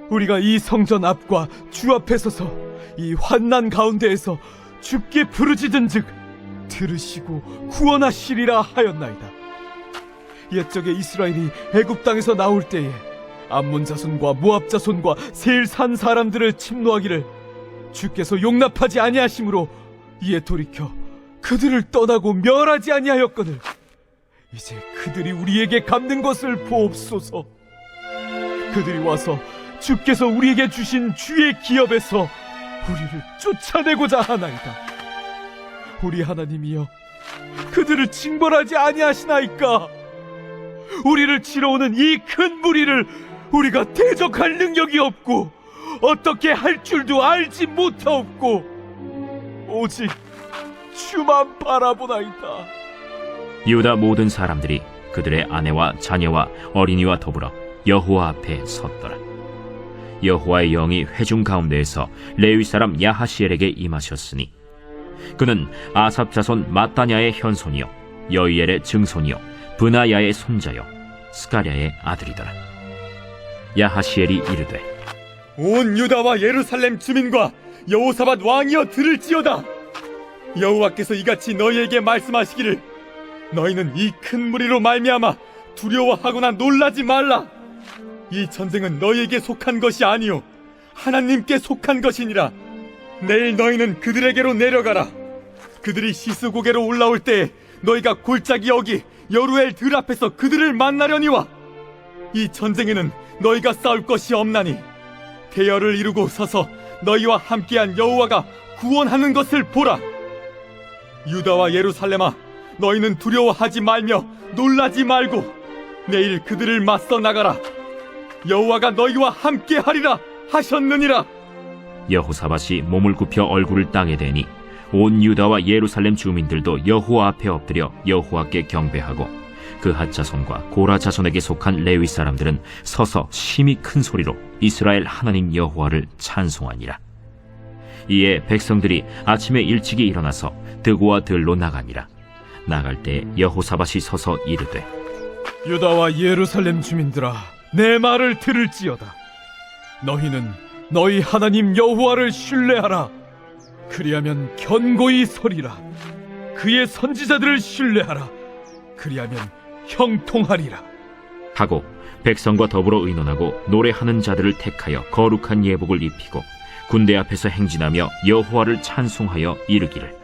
우리가 이 성전 앞과 주 앞에 서서 이 환난 가운데에서 주께 부르짖은즉 들으시고 구원하시리라 하였나이다. 옛적에 이스라엘이 애굽 땅에서 나올 때에 암몬 자손과 모압 자손과 세일 산 사람들을 침노하기를 주께서 용납하지 아니하심으로 이에 돌이켜 그들을 떠나고 멸하지 아니하였거늘 이제 그들이 우리에게 갚는 것을 보옵소서. 그들이 와서 주께서 우리에게 주신 주의 기업에서 우리를 쫓아내고자 하나이다. 우리 하나님이여, 그들을 징벌하지 아니하시나이까. 우리를 치러 오는 이 큰 무리를 우리가 대적할 능력이 없고 어떻게 할 줄도 알지 못하옵고 오직 주만 바라보나이다. 유다 모든 사람들이 그들의 아내와 자녀와 어린이와 더불어 여호와 앞에 섰더라. 여호와의 영이 회중 가운데에서 레위 사람 야하시엘에게 임하셨으니 그는 아삽 자손 마따냐의 현손이요 여이엘의 증손이요 브나야의 손자요 스가랴의 아들이더라. 야하시엘이 이르되, 온 유다와 예루살렘 주민과 여호사밧 왕이여 들을지어다. 여호와께서 이같이 너희에게 말씀하시기를, 너희는 이 큰 무리로 말미암아 두려워하거나 놀라지 말라. 이 전쟁은 너희에게 속한 것이 아니요 하나님께 속한 것이니라. 내일 너희는 그들에게로 내려가라. 그들이 시스고개로 올라올 때에 너희가 골짜기 여기 여루엘 들 앞에서 그들을 만나려니와, 이 전쟁에는 너희가 싸울 것이 없나니 대열을 이루고 서서 너희와 함께한 여호와가 구원하는 것을 보라. 유다와 예루살렘아, 너희는 두려워하지 말며 놀라지 말고 내일 그들을 맞서 나가라. 여호와가 너희와 함께하리라 하셨느니라. 여호사밧이 몸을 굽혀 얼굴을 땅에 대니 온 유다와 예루살렘 주민들도 여호와 앞에 엎드려 여호와께 경배하고 그핫 자손과 고라 자손에게 속한 레위 사람들은 서서 심히 큰 소리로 이스라엘 하나님 여호와를 찬송하니라. 이에 백성들이 아침에 일찍이 일어나서 드고와 들로 나가니라. 나갈 때 여호사밧이 서서 이르되, 유다와 예루살렘 주민들아, 내 말을 들을지어다. 너희는 너희 하나님 여호와를 신뢰하라. 그리하면 견고히 서리라. 그의 선지자들을 신뢰하라. 그리하면 형통하리라. 하고 백성과 더불어 의논하고 노래하는 자들을 택하여 거룩한 예복을 입히고 군대 앞에서 행진하며 여호와를 찬송하여 이르기를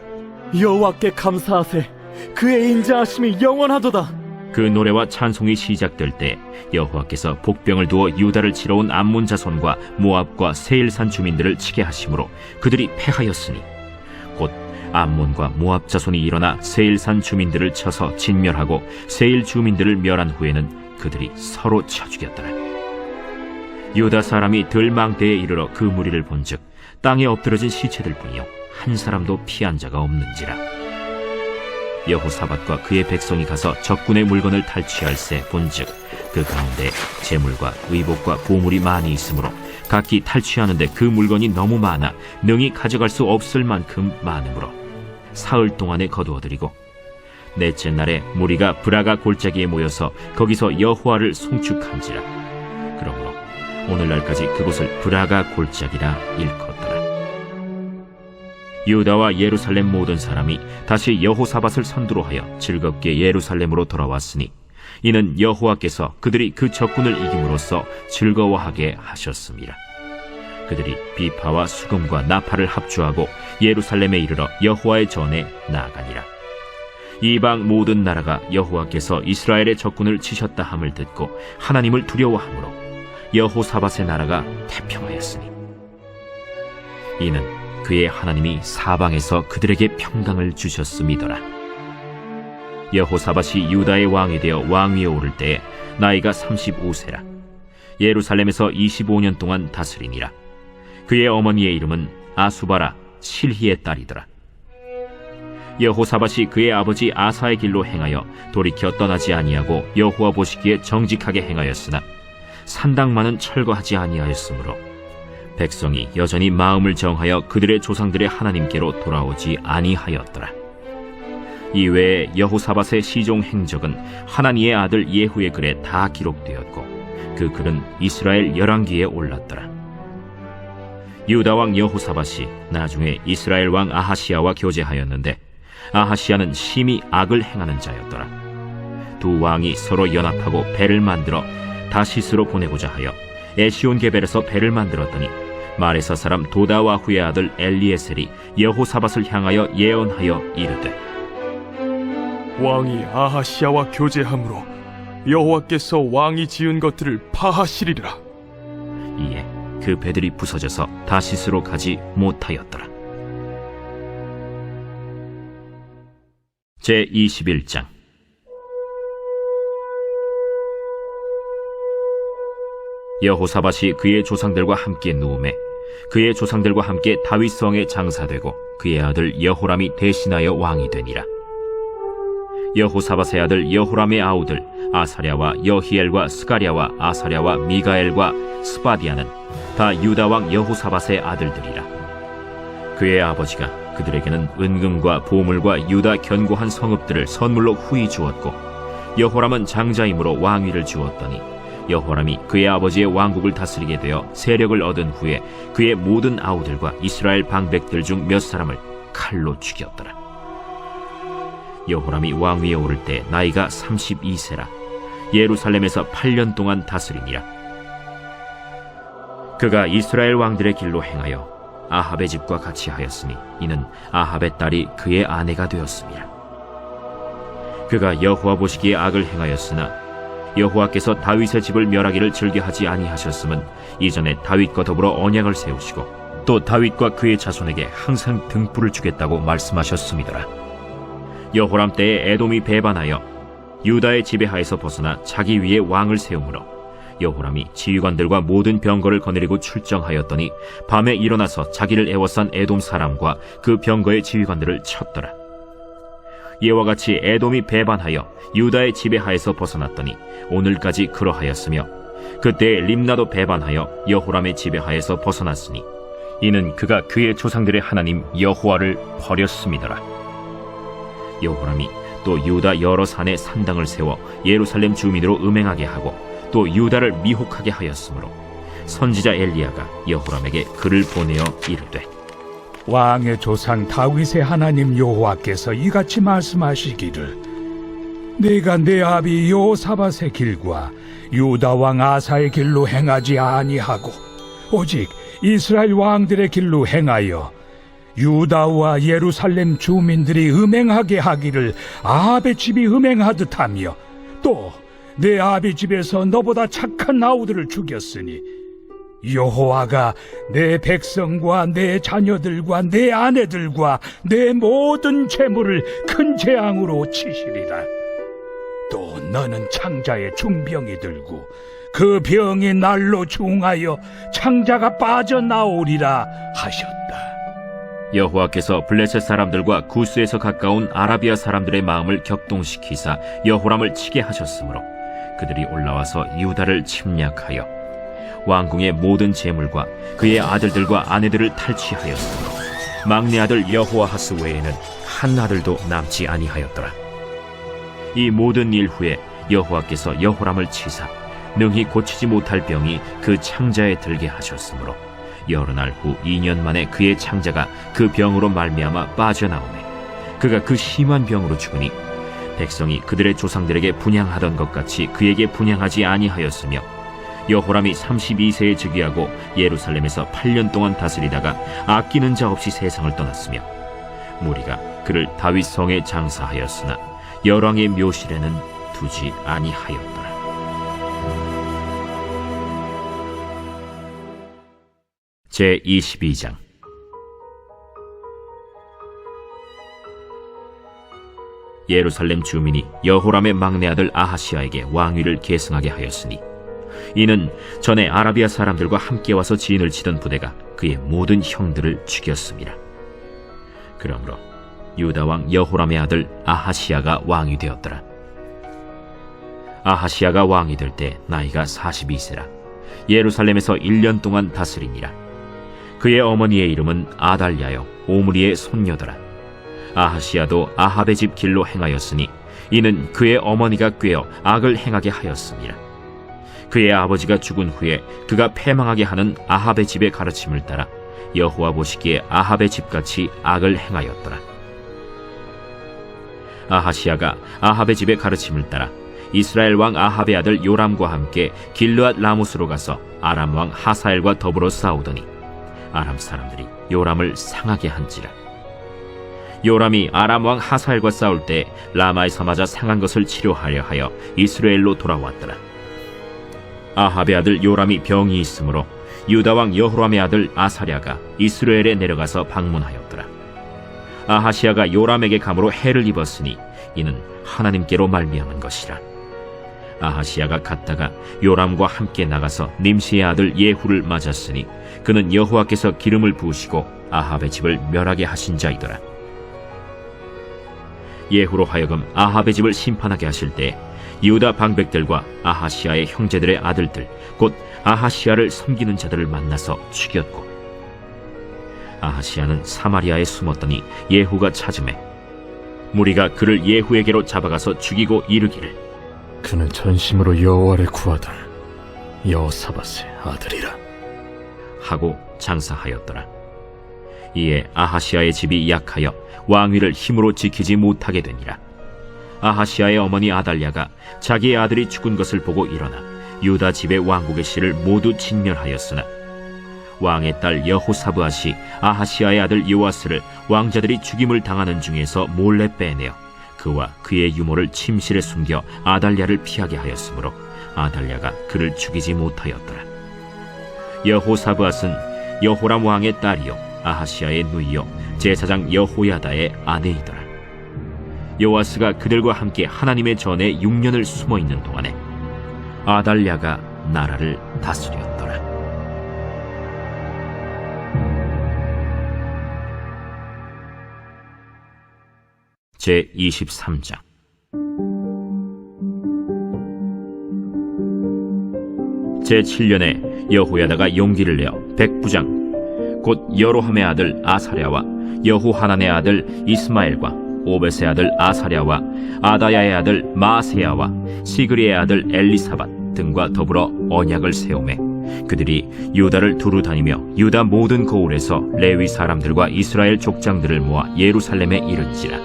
여호와께 감사하세. 그의 인자하심이 영원하도다. 그 노래와 찬송이 시작될 때 여호와께서 복병을 두어 유다를 치러 온 암몬 자손과 모압과 세일산 주민들을 치게 하심으로 그들이 패하였으니 곧 암몬과 모압 자손이 일어나 세일산 주민들을 쳐서 진멸하고 세일 주민들을 멸한 후에는 그들이 서로 쳐 죽였더라. 유다 사람이 들망대에 이르러 그 무리를 본즉 땅에 엎드러진 시체들 뿐이요 한 사람도 피한 자가 없는지라. 여호사밧과 그의 백성이 가서 적군의 물건을 탈취할세 본즉 그 가운데 재물과 의복과 보물이 많이 있으므로 각기 탈취하는데 그 물건이 너무 많아 능히 가져갈 수 없을 만큼 많으므로 사흘 동안에 거두어들이고 넷째 날에 무리가 브라가 골짜기에 모여서 거기서 여호와를 송축한지라. 그러므로 오늘날까지 그곳을 브라가 골짜기라 일컫더라. 유다와 예루살렘 모든 사람이 다시 여호사밧을 선두로 하여 즐겁게 예루살렘으로 돌아왔으니 이는 여호와께서 그들이 그 적군을 이김으로써 즐거워하게 하셨습니다. 그들이 비파와 수금과 나팔을 합주하고 예루살렘에 이르러 여호와의 전에 나아가니라. 이방 모든 나라가 여호와께서 이스라엘의 적군을 치셨다 함을 듣고 하나님을 두려워하므로 여호사밧의 나라가 태평하였으니 이는 그의 하나님이 사방에서 그들에게 평강을 주셨음이더라. 여호사밧이 유다의 왕이 되어 왕위에 오를 때에 나이가 35세라. 예루살렘에서 25년 동안 다스리니라. 그의 어머니의 이름은 아수바라 실히의 딸이더라. 여호사밧이 그의 아버지 아사의 길로 행하여 돌이켜 떠나지 아니하고 여호와 보시기에 정직하게 행하였으나 산당만은 철거하지 아니하였으므로 백성이 여전히 마음을 정하여 그들의 조상들의 하나님께로 돌아오지 아니하였더라. 이외에 여호사밧의 시종 행적은 하나니의 아들 예후의 글에 다 기록되었고 그 글은 이스라엘 열왕기에 올랐더라. 유다 왕 여호사밧이 나중에 이스라엘 왕 아하시야와 교제하였는데 아하시야는 심히 악을 행하는 자였더라. 두 왕이 서로 연합하고 배를 만들어 다시스로 보내고자 하여 에시온게벨에서 배를 만들었더니 마레사 사람 도다와후의 아들 엘리에셀이 여호사밧을 향하여 예언하여 이르되 왕이 아하시야와 교제함으로 여호와께서 왕이 지은 것들을 파하시리라. 이에 그 배들이 부서져서 다시스로 가지 못하였더라. 제21장 여호사밧이 그의 조상들과 함께 누우매 그의 조상들과 함께 다윗성에 장사되고 그의 아들 여호람이 대신하여 왕이 되니라. 여호사밧의 아들 여호람의 아우들 아사랴와 여히엘과 스가랴와 아사랴와 미가엘과 스바디아는 다 유다 왕 여호사밧의 아들들이라. 그의 아버지가 그들에게는 은금과 보물과 유다 견고한 성읍들을 선물로 후히 주었고 여호람은 장자이므로 왕위를 주었더니 여호람이 그의 아버지의 왕국을 다스리게 되어 세력을 얻은 후에 그의 모든 아우들과 이스라엘 방백들 중 몇 사람을 칼로 죽였더라. 여호람이 왕위에 오를 때 나이가 32세라. 예루살렘에서 8년 동안 다스리니라. 그가 이스라엘 왕들의 길로 행하여 아합의 집과 같이 하였으니 이는 아합의 딸이 그의 아내가 되었습니다. 그가 여호와 보시기에 악을 행하였으나 여호와께서 다윗의 집을 멸하기를 즐겨하지 아니하셨음은 이전에 다윗과 더불어 언약을 세우시고 또 다윗과 그의 자손에게 항상 등불을 주겠다고 말씀하셨음이더라. 여호람 때에 에돔이 배반하여 유다의 지배하에서 벗어나 자기 위에 왕을 세우므로 여호람이 지휘관들과 모든 병거를 거느리고 출정하였더니 밤에 일어나서 자기를 애워싼 에돔 사람과 그 병거의 지휘관들을 쳤더라. 이와 같이 에돔이 배반하여 유다의 지배하에서 벗어났더니 오늘까지 그러하였으며 그때 림나도 배반하여 여호람의 지배하에서 벗어났으니 이는 그가 그의 조상들의 하나님 여호와를 버렸음이더라. 여호람이 또 유다 여러 산에 산당을 세워 예루살렘 주민으로 음행하게 하고 또 유다를 미혹하게 하였으므로 선지자 엘리야가 여호람에게 글을 보내어 이르되 왕의 조상 다윗의 하나님 여호와께서 이같이 말씀하시기를 내가 내 아비 여호사밧의 길과 유다 왕 아사의 길로 행하지 아니하고 오직 이스라엘 왕들의 길로 행하여 유다와 예루살렘 주민들이 음행하게 하기를 아합의 집이 음행하듯 하며 또 내 아비 집에서 너보다 착한 아우들을 죽였으니 여호와가 내 백성과 내 자녀들과 내 아내들과 내 모든 재물을 큰 재앙으로 치시리라. 또 너는 창자에 중병이 들고 그 병이 날로 중하여 창자가 빠져나오리라 하셨다. 여호와께서 블레셋 사람들과 구스에서 가까운 아라비아 사람들의 마음을 격동시키사 여호람을 치게 하셨으므로 그들이 올라와서 유다를 침략하여 왕궁의 모든 재물과 그의 아들들과 아내들을 탈취하였으므로 막내 아들 여호아하스 외에는 한 아들도 남지 아니하였더라. 이 모든 일 후에 여호와께서 여호람을 치사 능히 고치지 못할 병이 그 창자에 들게 하셨으므로 여러 날 후 2년 만에 그의 창자가 그 병으로 말미암아 빠져나오매 그가 그 심한 병으로 죽으니 백성이 그들의 조상들에게 분향하던 것 같이 그에게 분향하지 아니하였으며 여호람이 32세에 즉위하고 예루살렘에서 8년 동안 다스리다가 아끼는 자 없이 세상을 떠났으며 무리가 그를 다윗 성에 장사하였으나 열왕의 묘실에는 두지 아니하였더라. 제22장. 예루살렘 주민이 여호람의 막내 아들 아하시아에게 왕위를 계승하게 하였으니 이는 전에 아라비아 사람들과 함께 와서 진을 치던 부대가 그의 모든 형들을 죽였습니다. 그러므로 유다 왕 여호람의 아들 아하시아가 왕이 되었더라. 아하시아가 왕이 될 때 나이가 42세라 예루살렘에서 1년 동안 다스리니라. 그의 어머니의 이름은 아달랴요 오므리의 손녀더라. 아하시아도 아합의 집 길로 행하였으니 이는 그의 어머니가 꾀어 악을 행하게 하였습니다. 그의 아버지가 죽은 후에 그가 패망하게 하는 아합의 집의 가르침을 따라 여호와 보시기에 아합의 집같이 악을 행하였더라. 아하시아가 아합의 집의 가르침을 따라 이스라엘 왕 아합의 아들 요람과 함께 길르앗 라못으로 가서 아람 왕 하사엘과 더불어 싸우더니 아람 사람들이 요람을 상하게 한지라. 요람이 아람 왕 하사엘과 싸울 때 라마에서 맞아 상한 것을 치료하려 하여 이스라엘로 돌아왔더라. 아합의 아들 요람이 병이 있으므로 유다 왕 여호람의 아들 아사랴가 이스라엘에 내려가서 방문하였더라. 아하시아가 요람에게 감으로 해를 입었으니 이는 하나님께로 말미암은 것이라. 아하시아가 갔다가 요람과 함께 나가서 nim시의 아들 예후를 맞았으니 그는 여호와께서 기름을 부으시고 아합의 집을 멸하게 하신 자이더라. 예후로 하여금 아합의 집을 심판하게 하실 때 유다 방백들과 아하시아의 형제들의 아들들 곧 아하시아를 섬기는 자들을 만나서 죽였고 아하시아는 사마리아에 숨었더니 예후가 찾음에 무리가 그를 예후에게로 잡아가서 죽이고 이르기를 그는 전심으로 여호와를 구하던 여호사밧의 아들이라 하고 장사하였더라. 이에 아하시아의 집이 약하여 왕위를 힘으로 지키지 못하게 되니라. 아하시아의 어머니 아달랴가 자기의 아들이 죽은 것을 보고 일어나 유다 집의 왕국의 씨를 모두 진멸하였으나 왕의 딸 여호사브앗이 아하시아의 아들 요아스를 왕자들이 죽임을 당하는 중에서 몰래 빼내어 그와 그의 유모를 침실에 숨겨 아달랴를 피하게 하였으므로 아달랴가 그를 죽이지 못하였더라. 여호사브앗은 여호람 왕의 딸이요 아하시아의 누이요 제사장 여호야다의 아내이더라. 요아스가 그들과 함께 하나님의 전에 6년을 숨어있는 동안에 아달랴가 나라를 다스렸더라. 제23장. 제7년에 여호야다가 용기를 내어 백부장 곧 여로함의 아들 아사랴와 여호하난의 아들 이스마엘과 오벳의 아들 아사랴와 아다야의 아들 마세야와 시그리의 아들 엘리사밧 등과 더불어 언약을 세우매 그들이 유다를 두루 다니며 유다 모든 고을에서 레위 사람들과 이스라엘 족장들을 모아 예루살렘에 이른지라.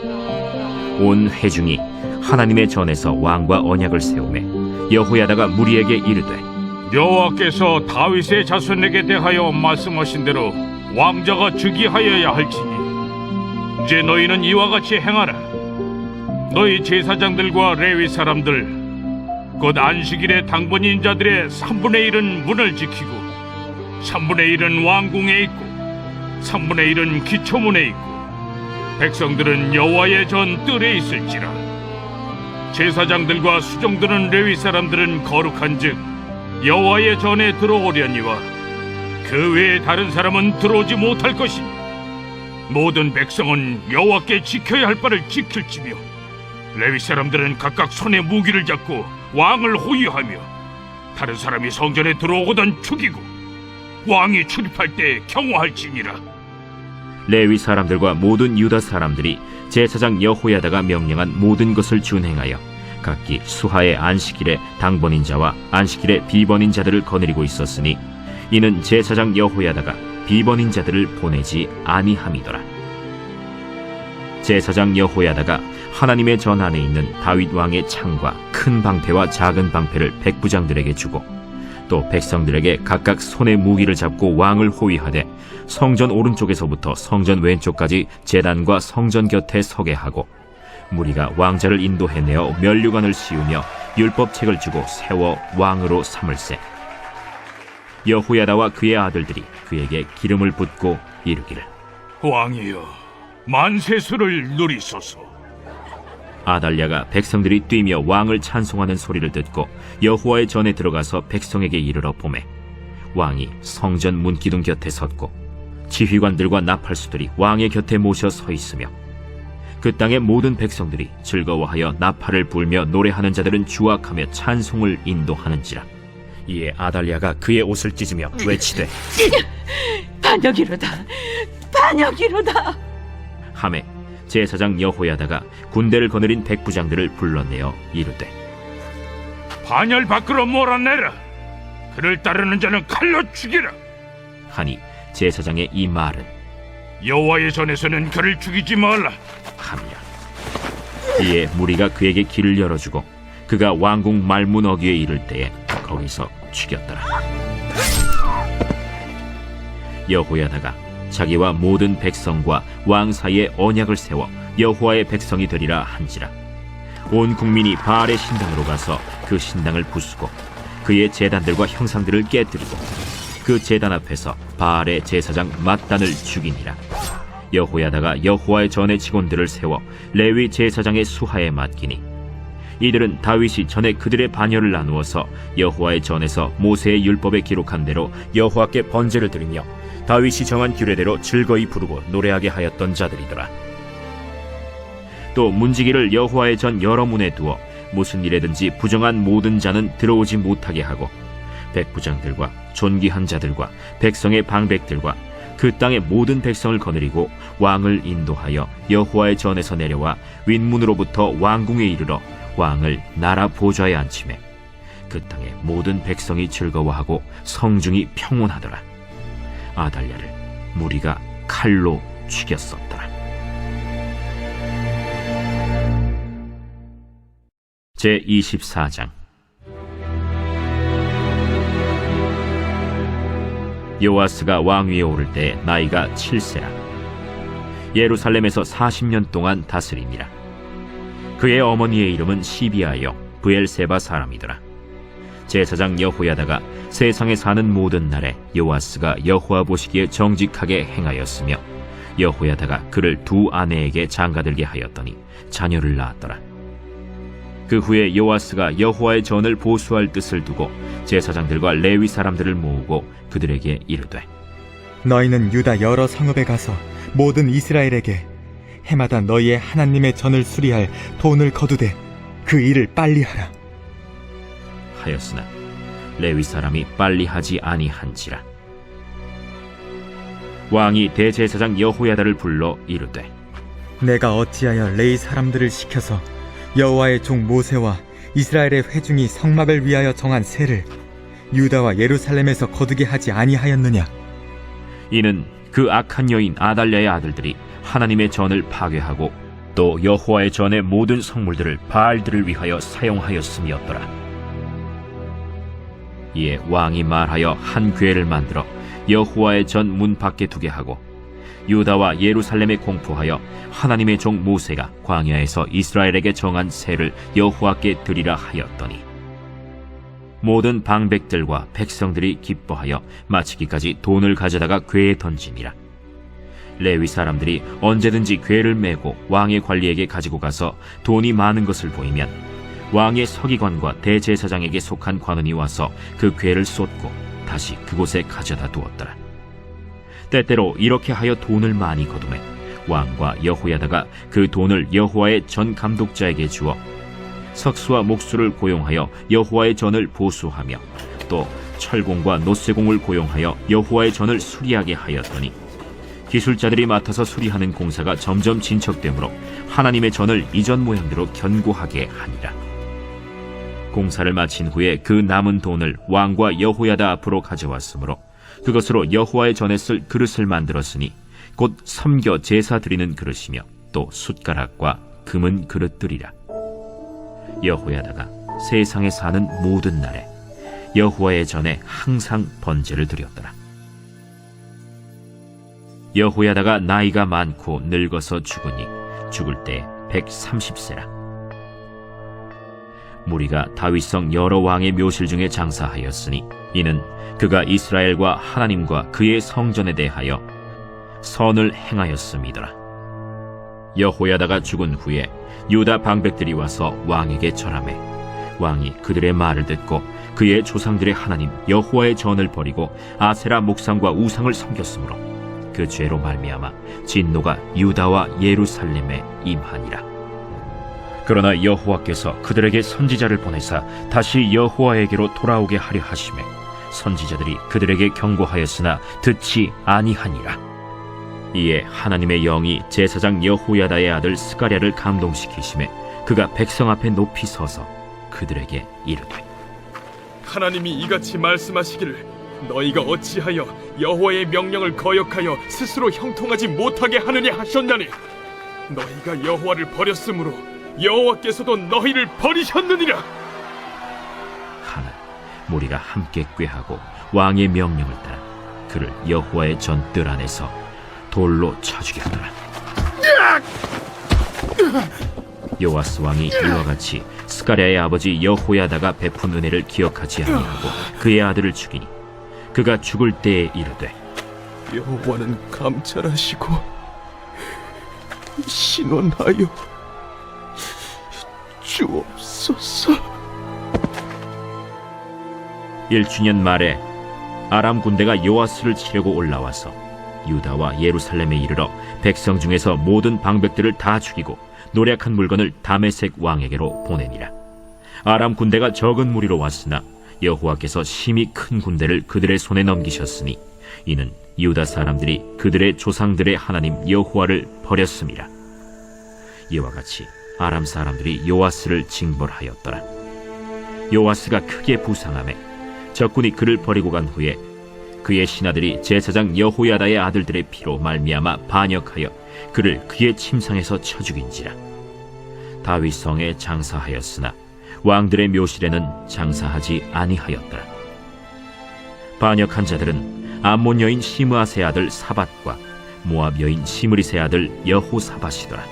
온 회중이 하나님의 전에서 왕과 언약을 세우매 여호야다가 무리에게 이르되, 여호와께서 다윗의 자손에게 대하여 말씀하신 대로 왕자가 즉위하여야 할지니 이제 너희는 이와 같이 행하라. 너희 제사장들과 레위 사람들 곧 안식일에 당번인 자들의 3분의 1은 문을 지키고 3분의 1은 왕궁에 있고 3분의 1은 기초문에 있고 백성들은 여호와의 전 뜰에 있을지라. 제사장들과 수종드는 레위 사람들은 거룩한즉 여호와의 전에 들어오려니와 그 외에 다른 사람은 들어오지 못할 것이니 모든 백성은 여호와께 지켜야 할 바를 지킬지며 레위 사람들은 각각 손에 무기를 잡고 왕을 호위하며 다른 사람이 성전에 들어오거든 죽이고 왕이 출입할 때 경호할지니라. 레위 사람들과 모든 유다 사람들이 제사장 여호야다가 명령한 모든 것을 준행하여 각기 수하의 안식일에 당번인 자와 안식일에 비번인 자들을 거느리고 있었으니 이는 제사장 여호야다가 비번인 자들을 보내지 아니함이더라. 제사장 여호야다가 하나님의 전 안에 있는 다윗 왕의 창과 큰 방패와 작은 방패를 백부장들에게 주고 또 백성들에게 각각 손에 무기를 잡고 왕을 호위하되 성전 오른쪽에서부터 성전 왼쪽까지 제단과 성전 곁에 서게 하고 무리가 왕자를 인도해내어 면류관을 씌우며 율법책을 주고 세워 왕으로 삼을세. 여호야다와 그의 아들들이 그에게 기름을 붓고 이르기를, 왕이여 만세수를 누리소서. 아달랴가 백성들이 뛰며 왕을 찬송하는 소리를 듣고 여호와의 전에 들어가서 백성에게 이르러 보매 왕이 성전 문기둥 곁에 섰고 지휘관들과 나팔수들이 왕의 곁에 모셔 서 있으며 그 땅의 모든 백성들이 즐거워하여 나팔을 불며 노래하는 자들은 주악하며 찬송을 인도하는지라. 이에 아달랴가 그의 옷을 찢으며 외치되, 반역이로다, 반역이로다 하매 제사장 여호야다가 군대를 거느린 백부장들을 불러내어 이르되, 반열 밖으로 몰아내라. 그를 따르는 자는 칼로 죽이라. 하니 제사장의 이 말은 여호와의 전에서는 그를 죽이지 말라 함이라. 이에 무리가 그에게 길을 열어주고 그가 왕궁 말문 어귀에 이를 때에 거기서 죽였더라. 여호야다가 자기와 모든 백성과 왕 사이에 언약을 세워 여호와의 백성이 되리라 한지라. 온 국민이 바알의 신당으로 가서 그 신당을 부수고 그의 제단들과 형상들을 깨뜨리고 그 제단 앞에서 바알의 제사장 맏단을 죽이니라. 여호야다가 여호와의 전의 직원들을 세워 레위 제사장의 수하에 맡기니 이들은 다윗이 전에 그들의 반열을 나누어서 여호와의 전에서 모세의 율법에 기록한 대로 여호와께 번제를 드리며 다윗이 정한 규례대로 즐거이 부르고 노래하게 하였던 자들이더라. 또 문지기를 여호와의 전 여러 문에 두어 무슨 일에든지 부정한 모든 자는 들어오지 못하게 하고 백부장들과 존귀한 자들과 백성의 방백들과 그 땅의 모든 백성을 거느리고 왕을 인도하여 여호와의 전에서 내려와 윗문으로부터 왕궁에 이르러 왕을 나라 보좌에 앉히매 그 땅의 모든 백성이 즐거워하고 성중이 평온하더라. 아달랴를 무리가 칼로 죽였었더라. 제24장. 요아스가 왕위에 오를 때 나이가 7세라. 예루살렘에서 40년 동안 다스리니라. 그의 어머니의 이름은 시비아여 브엘세바 사람이더라. 제사장 여호야다가 세상에 사는 모든 날에 요아스가 여호와 보시기에 정직하게 행하였으며 여호야다가 그를 두 아내에게 장가들게 하였더니 자녀를 낳았더라. 그 후에 요아스가 여호와의 전을 보수할 뜻을 두고 제사장들과 레위 사람들을 모으고 그들에게 이르되, 너희는 유다 여러 성읍에 가서 모든 이스라엘에게 해마다 너희의 하나님의 전을 수리할 돈을 거두되 그 일을 빨리 하라 하였으나 레위 사람이 빨리 하지 아니한지라. 왕이 대제사장 여호야다를 불러 이르되, 내가 어찌하여 레위 사람들을 시켜서 여호와의 종 모세와 이스라엘의 회중이 성막을 위하여 정한 세를 유다와 예루살렘에서 거두게 하지 아니하였느냐? 이는 그 악한 여인 아달랴의 아들들이 하나님의 전을 파괴하고 또 여호와의 전의 모든 성물들을 바알들을 위하여 사용하였음이었더라. 이에 왕이 말하여 한 궤를 만들어 여호와의 전 문 밖에 두게 하고 유다와 예루살렘에 공포하여 하나님의 종 모세가 광야에서 이스라엘에게 정한 세를 여호와께 드리라 하였더니 모든 방백들과 백성들이 기뻐하여 마치기까지 돈을 가져다가 궤에 던지니라. 레위 사람들이 언제든지 궤를 메고 왕의 관리에게 가지고 가서 돈이 많은 것을 보이면 왕의 서기관과 대제사장에게 속한 관원이 와서 그 궤를 쏟고 다시 그곳에 가져다 두었더라. 때때로 이렇게 하여 돈을 많이 거두매 왕과 여호야다가 그 돈을 여호와의 전 감독자에게 주어 석수와 목수를 고용하여 여호와의 전을 보수하며 또 철공과 노쇠공을 고용하여 여호와의 전을 수리하게 하였더니 기술자들이 맡아서 수리하는 공사가 점점 진척되므로 하나님의 전을 이전 모양대로 견고하게 하니라. 공사를 마친 후에 그 남은 돈을 왕과 여호야다 앞으로 가져왔으므로 그것으로 여호와의 전에 쓸 그릇을 만들었으니 곧 섬겨 제사 드리는 그릇이며 또 숟가락과 금은 그릇들이라. 여호야다가 세상에 사는 모든 날에 여호와의 전에 항상 번제를 드렸더라. 여호야다가 나이가 많고 늙어서 죽으니 죽을 때 130세라. 무리가 다윗성 여러 왕의 묘실 중에 장사하였으니 이는 그가 이스라엘과 하나님과 그의 성전에 대하여 선을 행하였음이더라. 여호야다가 죽은 후에 유다 방백들이 와서 왕에게 절하매 왕이 그들의 말을 듣고 그의 조상들의 하나님 여호와의 전을 버리고 아세라 목상과 우상을 섬겼으므로 그 죄로 말미암아 진노가 유다와 예루살렘에 임하니라. 그러나 여호와께서 그들에게 선지자를 보내사 다시 여호와에게로 돌아오게 하려 하시매 선지자들이 그들에게 경고하였으나 듣지 아니하니라. 이에 하나님의 영이 제사장 여호야다의 아들 스가랴를 감동시키시매 그가 백성 앞에 높이 서서 그들에게 이르되 하나님이 이같이 말씀하시기를 너희가 어찌하여 여호와의 명령을 거역하여 스스로 형통하지 못하게 하느냐 하셨나니 너희가 여호와를 버렸으므로 여호와께서도 너희를 버리셨느니라. 하나 무리가 함께 꾀하고 왕의 명령을 따라 그를 여호와의 전 뜰 안에서 돌로 쳐 죽였더라. 요아스 왕이 이와 같이 스가랴의 아버지 여호야다가 베푼 은혜를 기억하지 아니하고 그의 아들을 죽이니 그가 죽을 때에 이르되 여호와는 감찰하시고 신원하여 주옵소서. 1주년 말에 아람 군대가 요아스를 치려고 올라와서 유다와 예루살렘에 이르러 백성 중에서 모든 방백들을 다 죽이고 노략한 물건을 다메섹 왕에게로 보내니라. 아람 군대가 적은 무리로 왔으나 여호와께서 심히 큰 군대를 그들의 손에 넘기셨으니 이는 유다 사람들이 그들의 조상들의 하나님 여호와를 버렸음이라. 이와 같이 아람 사람들이 요아스를 징벌하였더라. 요아스가 크게 부상하매 적군이 그를 버리고 간 후에 그의 신하들이 제사장 여호야다의 아들들의 피로 말미암아 반역하여 그를 그의 침상에서 쳐 죽인지라. 다윗 성에 장사하였으나 왕들의 묘실에는 장사하지 아니하였더라. 반역한 자들은 암몬 여인 시므아세 아들 사밧과 모압 여인 시므리세 아들 여호사밧이더라.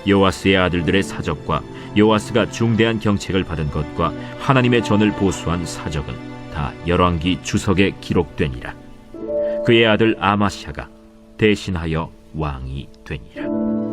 요아스의 아들들의 사적과 요아스가 중대한 경책을 받은 것과 하나님의 전을 보수한 사적은 다 열왕기 주석에 기록되니라. 그의 아들 아마샤가 대신하여 왕이 되니라.